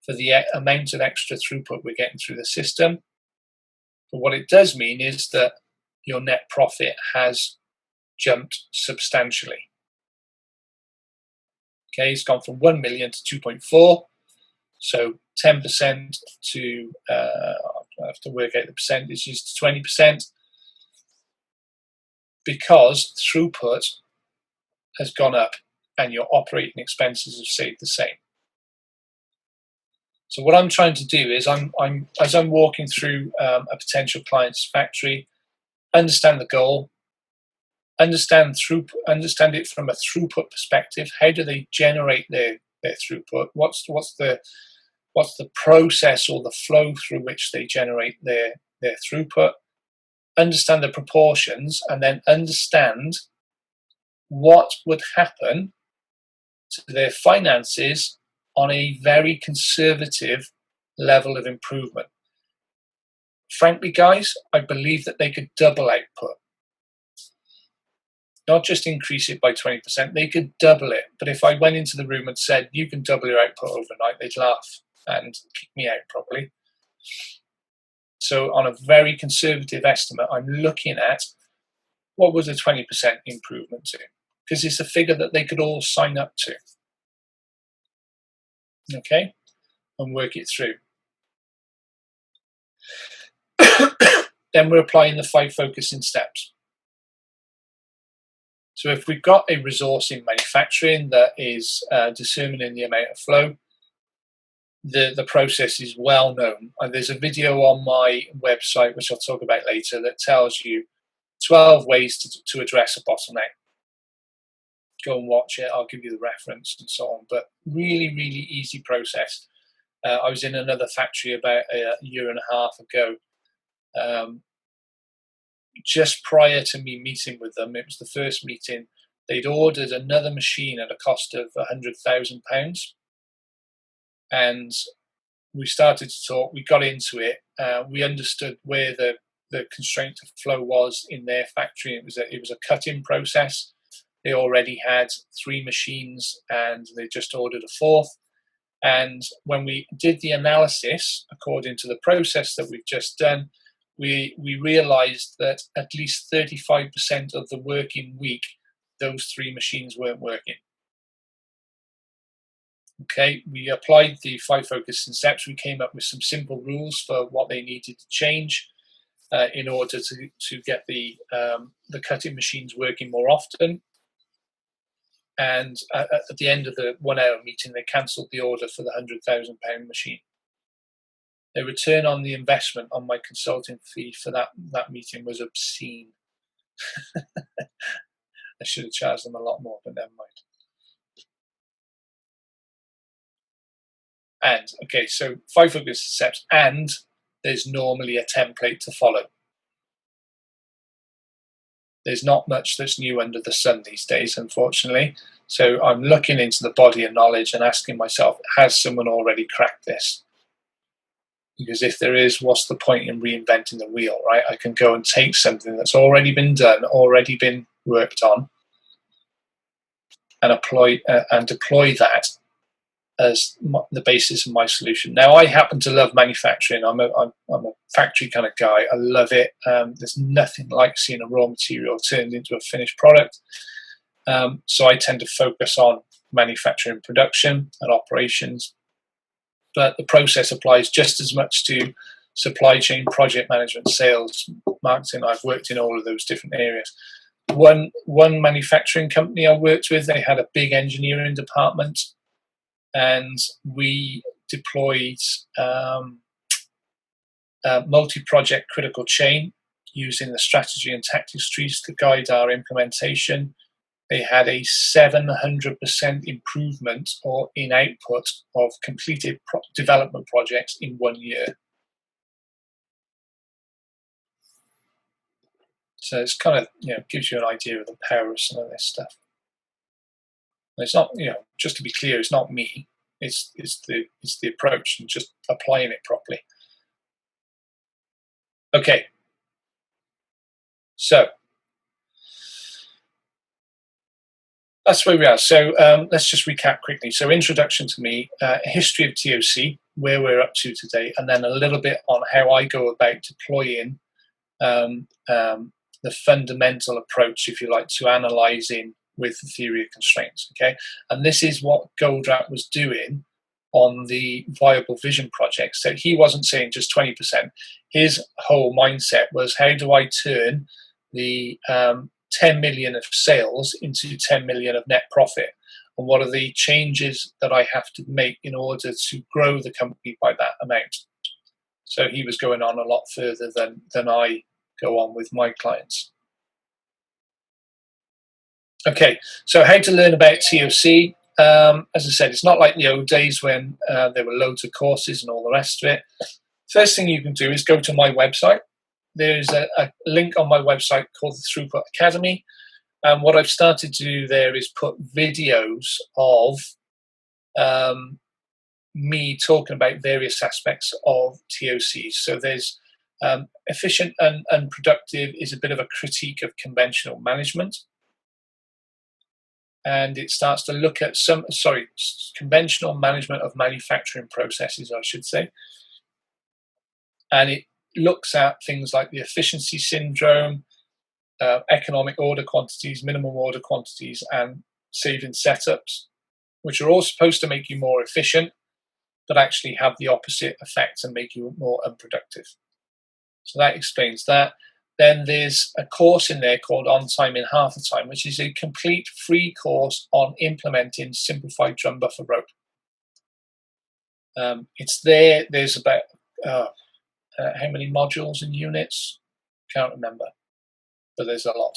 for the amount of extra throughput we're getting through the system. But what it does mean is that your net profit has jumped substantially. Okay, it's gone from 1 million to 2.4. So 10% to, I have to work out the percentages, to 20%, because throughput has gone up and your operating expenses have stayed the same. So what I'm trying to do is as I'm walking through a potential client's factory, understand the goal, understand it from a throughput perspective. How do they generate their throughput? What's the process or the flow through which they generate their throughput? Understand the proportions, and then understand what would happen to their finances on a very conservative level of improvement. Frankly, guys, I believe that they could double output. Not just increase it by 20%, they could double it. But if I went into the room and said, you can double your output overnight, they'd laugh and kick me out probably. So on a very conservative estimate, I'm looking at what was a 20% improvement to. because it's a figure that they could all sign up to. Okay, and work it through. Then we're applying the 5 focusing steps. So if we've got a resource in manufacturing that is determining the amount of flow, the process is well known. And there's a video on my website, which I'll talk about later, that tells you 12 ways to address a bottleneck. Go and watch it. I'll give you the reference and so on. But really, really easy process. I was in another factory about a year and a half ago. Just prior to me meeting with them, it was the first meeting, they'd ordered another machine at a cost of £100,000. And we started to talk, we got into it, we understood where the constraint of flow was in their factory. It was a cut-in process. They already had 3 machines and they just ordered a 4th. And when we did the analysis, according to the process that we've just done, we realized that at least 35% of the working week, those 3 machines weren't working. Okay, we applied the 5 focusing steps. We came up with some simple rules for what they needed to change in order to get the cutting machines working more often. And at the end of the 1 hour meeting, they cancelled the order for the £100,000 machine. The return on the investment on my consulting fee for that meeting was obscene. I should have charged them a lot more, but never mind. And, okay, so 5 focus steps, and there's normally a template to follow. There's not much that's new under the sun these days, unfortunately. So I'm looking into the body of knowledge and asking myself, has someone already cracked this? Because if there is, what's the point in reinventing the wheel, right? I can go and take something that's already been done, already been worked on, and deploy that as the basis of my solution. Now, I happen to love manufacturing. I'm a factory kind of guy. I love it. There's nothing like seeing a raw material turned into a finished product. So I tend to focus on manufacturing, production, and operations. But the process applies just as much to supply chain, project management, sales, marketing. I've worked in all of those different areas. One manufacturing company I worked with, they had a big engineering department, and we deployed multi-project critical chain using the strategy and tactics trees to guide our implementation. They had a 700% improvement or in output of completed development projects in 1 year. So it's kind of, gives you an idea of the power of some of this stuff. And it's not, just to be clear, it's not me. It's the approach and just applying it properly. Okay. So that's where we are. So let's just recap quickly. So introduction to me, history of TOC, where we're up to today, and then a little bit on how I go about deploying the fundamental approach, if you like, to analysing with the theory of constraints. Okay, and this is what Goldratt was doing on the Viable Vision project. So he wasn't saying just 20%. His whole mindset was, how do I turn the 10 million of sales into 10 million of net profit? And what are the changes that I have to make in order to grow the company by that amount? So he was going on a lot further than I go on with my clients. Okay, so how to learn about TOC. As I said, it's not like the old days when there were loads of courses and all the rest of it. First thing you can do is go to my website. There's a link on my website called the Throughput Academy. And what I've started to do there is put videos of me talking about various aspects of TOCs. So there's efficient and productive is a bit of a critique of conventional management. And it starts to look at conventional management of manufacturing processes, I should say. And it looks at things like the efficiency syndrome, economic order quantities, minimum order quantities, and saving setups, which are all supposed to make you more efficient, but actually have the opposite effect and make you more unproductive. So that explains that. Then there's a course in there called On Time in Half the Time, which is a complete free course on implementing simplified drum buffer rope. It's there. There's about how many modules and units? Can't remember, but there's a lot.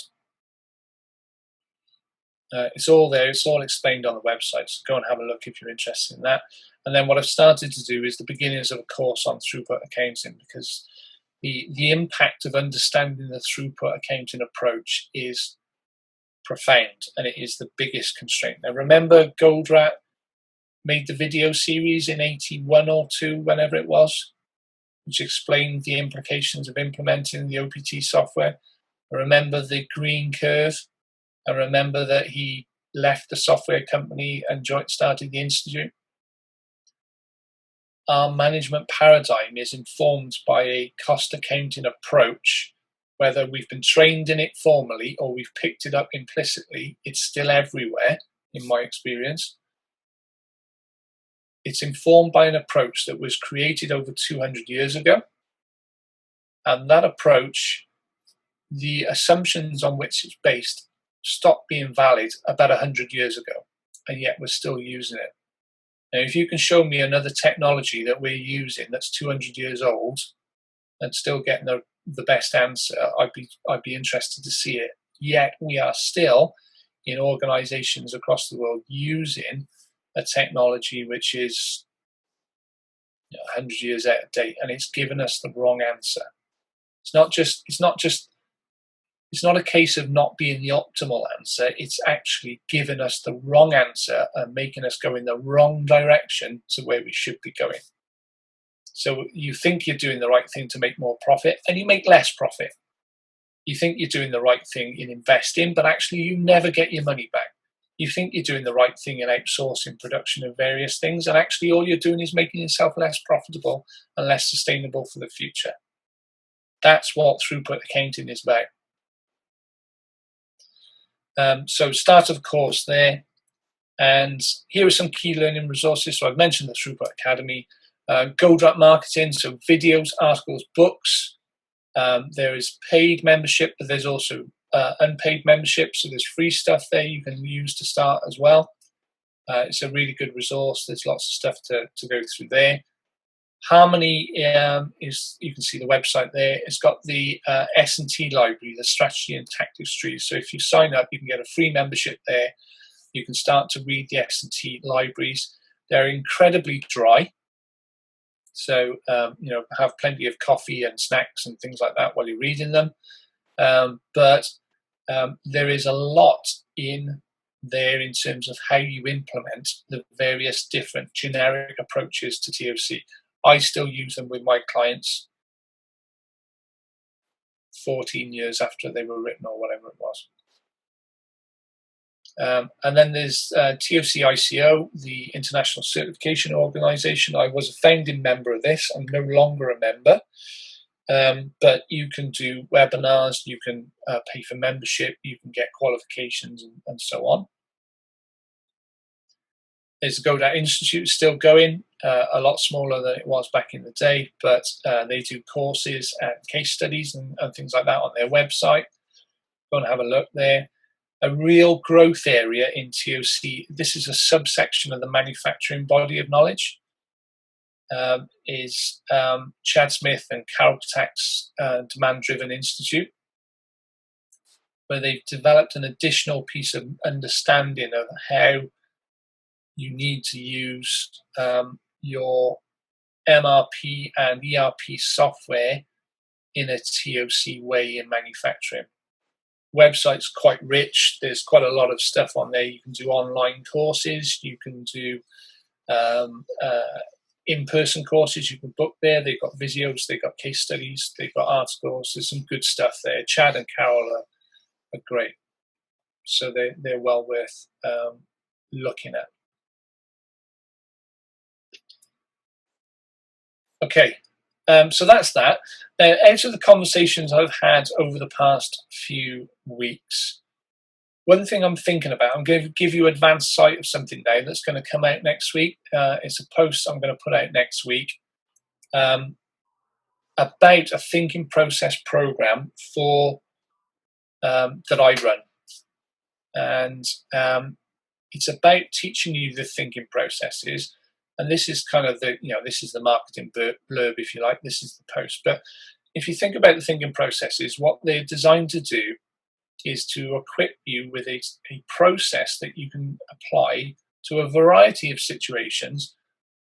It's all there. It's all explained on the website. So go and have a look if you're interested in that. And then what I've started to do is the beginnings of a course on throughput accounting, because the impact of understanding the throughput accounting approach is profound, and it is the biggest constraint. Now, remember Goldratt made the video series in 81 or 2, whenever it was, which explained the implications of implementing the OPT software. I remember the green curve. I remember that he left the software company and started the institute. Our management paradigm is informed by a cost accounting approach. Whether we've been trained in it formally or we've picked it up implicitly, it's still everywhere, in my experience. It's informed by an approach that was created over 200 years ago. And that approach, the assumptions on which it's based, stopped being valid about 100 years ago, and yet we're still using it. Now, if you can show me another technology that we're using that's 200 years old and still getting the best answer, I'd be interested to see it. Yet we are still, in organizations across the world, using a technology which is 100 years out of date, and it's given us the wrong answer. It's not a case of not being the optimal answer. It's actually giving us the wrong answer and making us go in the wrong direction to where we should be going. So you think you're doing the right thing to make more profit, and you make less profit. You think you're doing the right thing in investing, but actually you never get your money back. You think you're doing the right thing in outsourcing production of various things, and actually all you're doing is making yourself less profitable and less sustainable for the future. That's what throughput accounting is about. So start of course there, and here are some key learning resources. So I've mentioned the Throughput Academy, Goldratt Marketing, so videos, articles, books. There is paid membership, but there's also unpaid membership, so there's free stuff there you can use to start as well. It's a really good resource. There's lots of stuff to go through there. Harmony is, you can see the website there. It's got the S&T library, the strategy and tactics tree. So if you sign up, you can get a free membership there. You can start to read the S&T libraries. They're incredibly dry. So, have plenty of coffee and snacks and things like that while you're reading them. But there is a lot in there in terms of how you implement the various different generic approaches to TOC. I still use them with my clients 14 years after they were written or whatever it was. And then there's TOC ICO, the International Certification Organization. I was a founding member of this. I'm no longer a member, but you can do webinars, you can pay for membership, you can get qualifications and so on. There's the Goldratt Institute still going, a lot smaller than it was back in the day, but they do courses and case studies and things like that on their website. Go and have a look there. A real growth area in TOC, this is a subsection of the manufacturing body of knowledge, is Chad Smith and Carol Patak's Demand Driven Institute, where they've developed an additional piece of understanding of how you need to use your MRP and ERP software in a TOC way in manufacturing. Website's quite rich. There's quite a lot of stuff on there. You can do online courses. You can do in-person courses. You can book there. They've got videos. They've got case studies. They've got articles. There's some good stuff there. Chad and Carol are great. So they're well worth looking at. Okay, So that's that. Out of the conversations I've had over the past few weeks, one thing I'm thinking about, I'm going to give you advanced sight of something now that's going to come out next week. It's a post I'm going to put out next week about a thinking process program for that I run, and it's about teaching you the thinking processes. And this is kind of this is the marketing blurb, if you like. This is the post. But if you think about the thinking processes, what they're designed to do is to equip you with a process that you can apply to a variety of situations.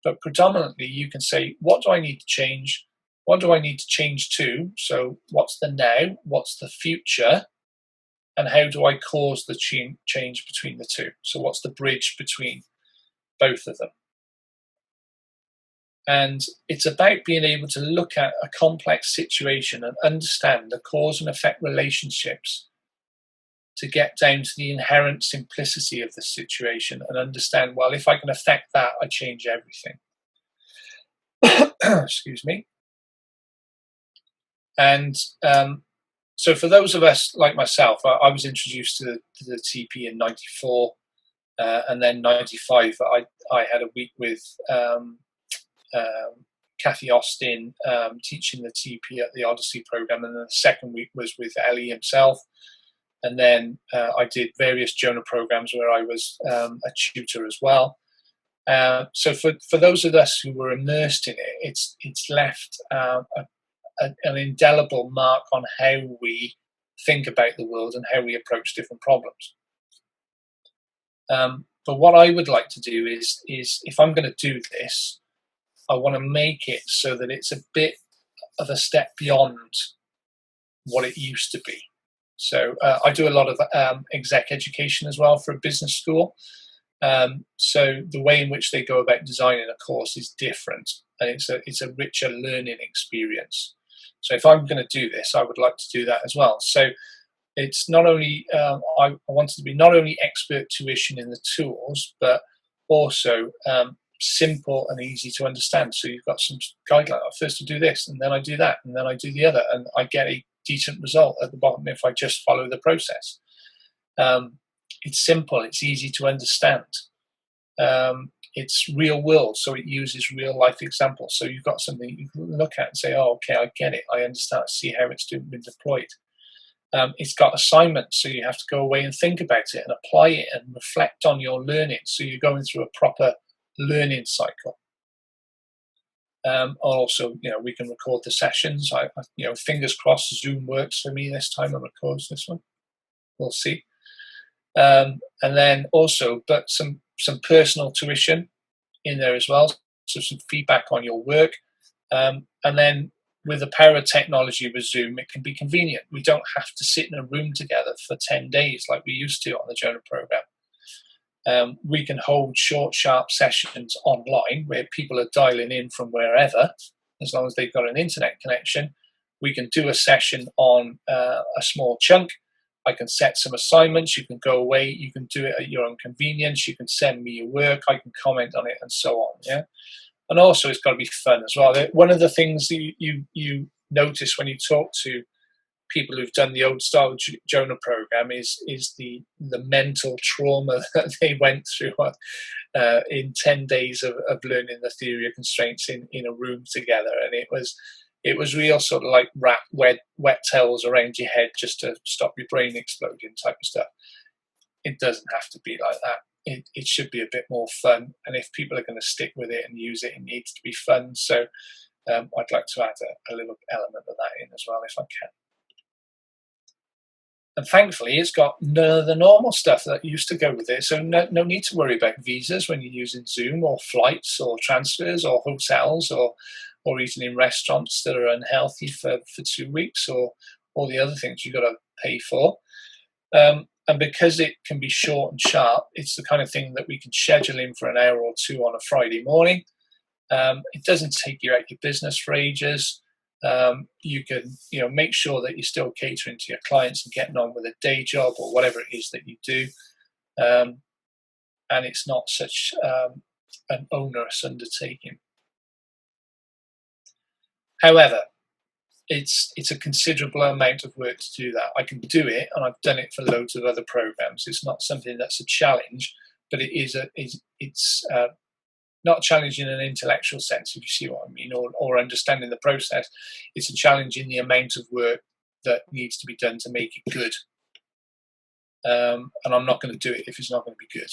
But predominantly, you can say, what do I need to change? What do I need to change to? So what's the now? What's the future? And how do I cause the change between the two? So what's the bridge between both of them? And it's about being able to look at a complex situation and understand the cause and effect relationships to get down to the inherent simplicity of the situation and understand, well, if I can affect that, I change everything. Excuse me. And so for those of us like myself, I was introduced to the TP in '94, and then '95. I had a week with Kathy Austin teaching the TP at the Odyssey program, and then the second week was with Ellie himself. And then I did various Jonah programs where I was a tutor as well. So for those of us who were immersed in it, it's left an indelible mark on how we think about the world and how we approach different problems. But what I would like to do is if I'm going to do this, I want to make it so that it's a bit of a step beyond what it used to be. So I do a lot of exec education as well for a business school. So the way in which they go about designing a course is different, and it's a richer learning experience. So if I'm going to do this, I would like to do that as well. So it's not only I wanted to be not only expert tuition in the tools, but also simple and easy to understand. So you've got some guidelines. First I do this, and then I do that, and then I do the other, and I get a decent result at the bottom if I just follow the process. It's simple, it's easy to understand. It's real world, so it uses real life examples. So you've got something you can look at and say, oh, okay, I get it, I understand, see how it's been deployed. It's got assignments, so you have to go away and think about it and apply it and reflect on your learning. So you're going through a proper learning cycle. Also, we can record the sessions. Fingers crossed, Zoom works for me this time and records this one. We'll see. And then also, but some personal tuition in there as well. So some feedback on your work. And then with the power of technology with Zoom, it can be convenient. We don't have to sit in a room together for 10 days like we used to on the Jonah program. We can hold short, sharp sessions online where people are dialing in from wherever, as long as they've got an internet connection. We can do a session on a small chunk. I can set some assignments. You can go away. You can do it at your own convenience. You can send me your work. I can comment on it and so on. Yeah. And also, it's got to be fun as well. One of the things that you notice when you talk to people who've done the old style Jonah program is the mental trauma that they went through in 10 days of learning the theory of constraints in a room together. And it was real sort of like wet towels around your head just to stop your brain exploding type of stuff. It doesn't have to be like that. It should be a bit more fun. And if people are going to stick with it and use it, it needs to be fun. So I'd like to add a little element of that in as well if I can. And thankfully, it's got none of the normal stuff that used to go with it. So no need to worry about visas when you're using Zoom, or flights or transfers or hotels or eating in restaurants that are unhealthy for 2 weeks, or all the other things you've got to pay for. And because it can be short and sharp, it's the kind of thing that we can schedule in for an hour or two on a Friday morning. It doesn't take you out your business for ages. You can make sure that you're still catering to your clients and getting on with a day job or whatever it is that you do, and it's not such an onerous undertaking. However, it's a considerable amount of work to do that. I can do it, and I've done it for loads of other programs. It's not something that's a challenge, but it's not a challenge in an intellectual sense, if you see what I mean, or understanding the process. It's a challenge in the amount of work that needs to be done to make it good. And I'm not going to do it if it's not going to be good.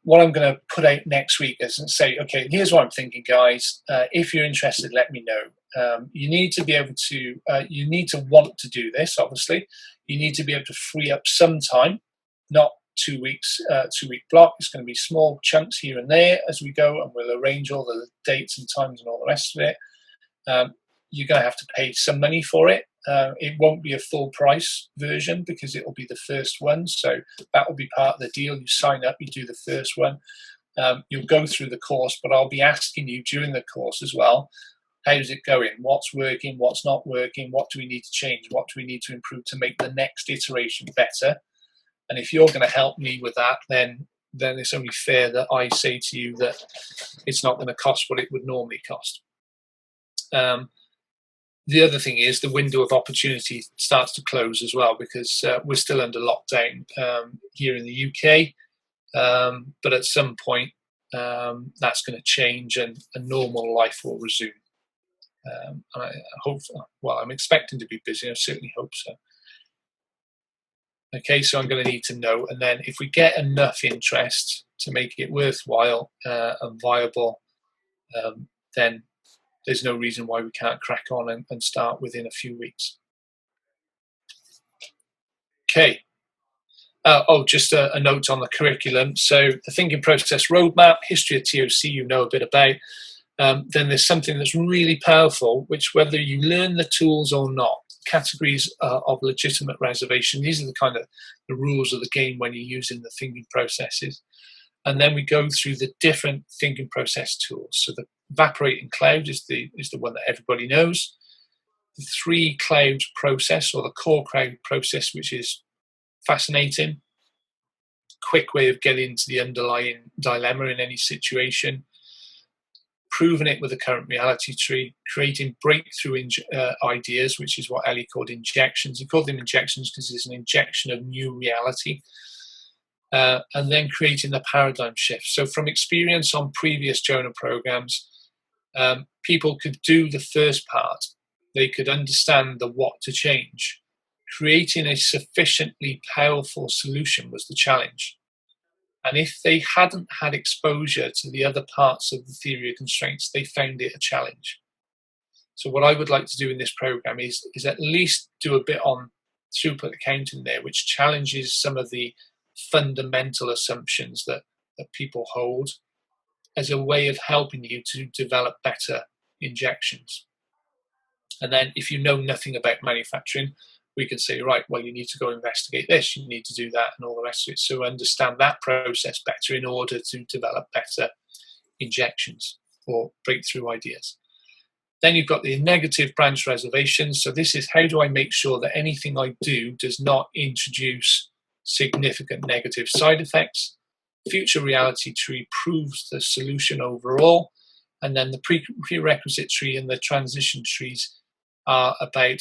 What I'm going to put out next week is and say, okay, here's what I'm thinking, guys. If you're interested, let me know. You need to be able to, you need to want to do this, obviously. You need to be able to free up some time, not 2 weeks, 2-week block. It's going to be small chunks here and there as we go, and we'll arrange all the dates and times and all the rest of it. You're going to have to pay some money for it. It won't be a full price version because it will be the first one. So that will be part of the deal. You sign up, you do the first one. You'll go through the course, but I'll be asking you during the course as well, how's it going? What's working? What's not working? What do we need to change? What do we need to improve to make the next iteration better? And if you're going to help me with that, then it's only fair that I say to you that it's not going to cost what it would normally cost. The other thing is the window of opportunity starts to close as well, because we're still under lockdown here in the UK. But at some point, that's going to change and a normal life will resume. I hope, well, I'm expecting to be busy. I certainly hope so. Okay, so I'm going to need to know. And then if we get enough interest to make it worthwhile and viable, then there's no reason why we can't crack on and start within a few weeks. Okay. Just a note on the curriculum. So the thinking process roadmap, history of TOC, you know a bit about. Then there's something that's really powerful, which whether you learn the tools or not, categories of legitimate reservation. These are the kind of the rules of the game when you're using the thinking processes. And then we go through the different thinking process tools. So the evaporating cloud is the one that everybody knows. The 3 cloud process, or the core cloud process, which is fascinating. Quick way of getting to the underlying dilemma in any situation. Proving it with a current reality tree, creating breakthrough ideas, which is what Ellie called injections. He called them injections because it's an injection of new reality. And then creating the paradigm shift. So from experience on previous Jonah programs, people could do the first part. They could understand the what to change. Creating a sufficiently powerful solution was the challenge. And if they hadn't had exposure to the other parts of the theory of constraints, they found it a challenge. So what I would like to do in this program is at least do a bit on throughput accounting there, which challenges some of the fundamental assumptions that people hold as a way of helping you to develop better injections. And then if you know nothing about manufacturing, we can say, right, well, you need to go investigate this, you need to do that, and all the rest of it. So understand that process better in order to develop better injections or breakthrough ideas. Then you've got the negative branch reservations. So this is, how do I make sure that anything I do does not introduce significant negative side effects? Future reality tree proves the solution overall. And then the prerequisite tree and the transition trees are about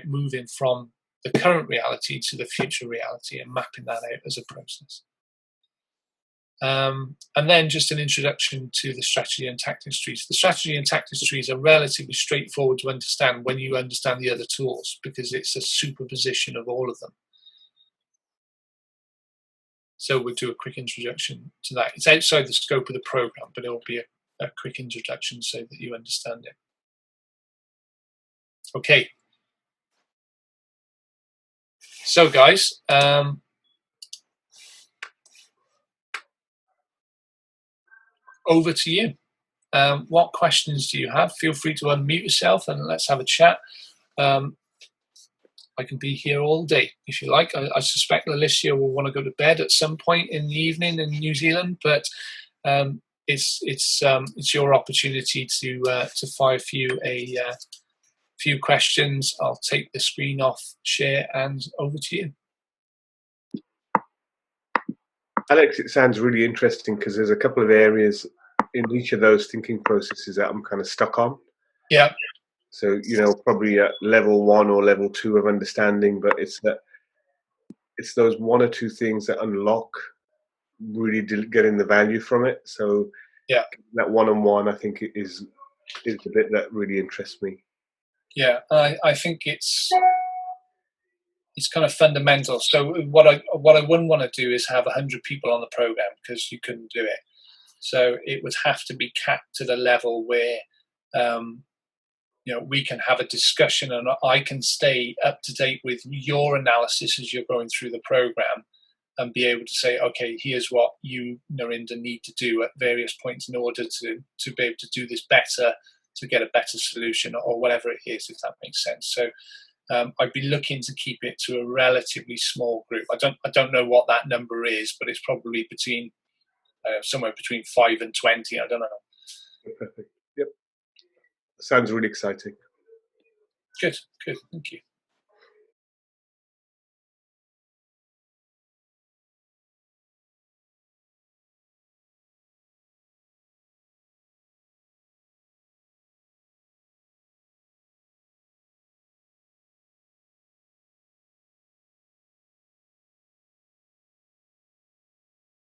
moving from the current reality to the future reality and mapping that out as a process. And then just an introduction to the strategy and tactics trees. The strategy and tactics trees are relatively straightforward to understand when you understand the other tools, because it's a superposition of all of them. So we'll do a quick introduction to that. It's outside the scope of the program, but it'll be a quick introduction so that you understand it. Okay. So guys, over to you. What questions do you have? Feel free to unmute yourself and let's have a chat. I can be here all day if you like. I suspect Alicia will want to go to bed at some point in the evening in New Zealand, but it's your opportunity to fire a few questions. I'll take the screen off share and over to you.
Alex, it sounds really interesting because there's a couple of areas in each of those thinking processes that I'm kind of stuck on.
Yeah.
So, probably at level 1 or level 2 of understanding, but it's those one or two things that unlock really getting the value from it. So
yeah,
that one-on-one, I think, is the bit that really interests me.
Yeah, I think it's kind of fundamental. So what I wouldn't want to do is have 100 people on the program, because you couldn't do it. So it would have to be capped to the level where we can have a discussion, and I can stay up to date with your analysis as you're going through the program, and be able to say, okay, here's what you, Narinder, need to do at various points in order to be able to do this better, to get a better solution, or whatever it is, if that makes sense. So I'd be looking to keep it to a relatively small group. I don't know what that number is, but it's probably between somewhere between 5 and 20. I don't know.
Perfect. Yep. Sounds really exciting.
Good. Thank you.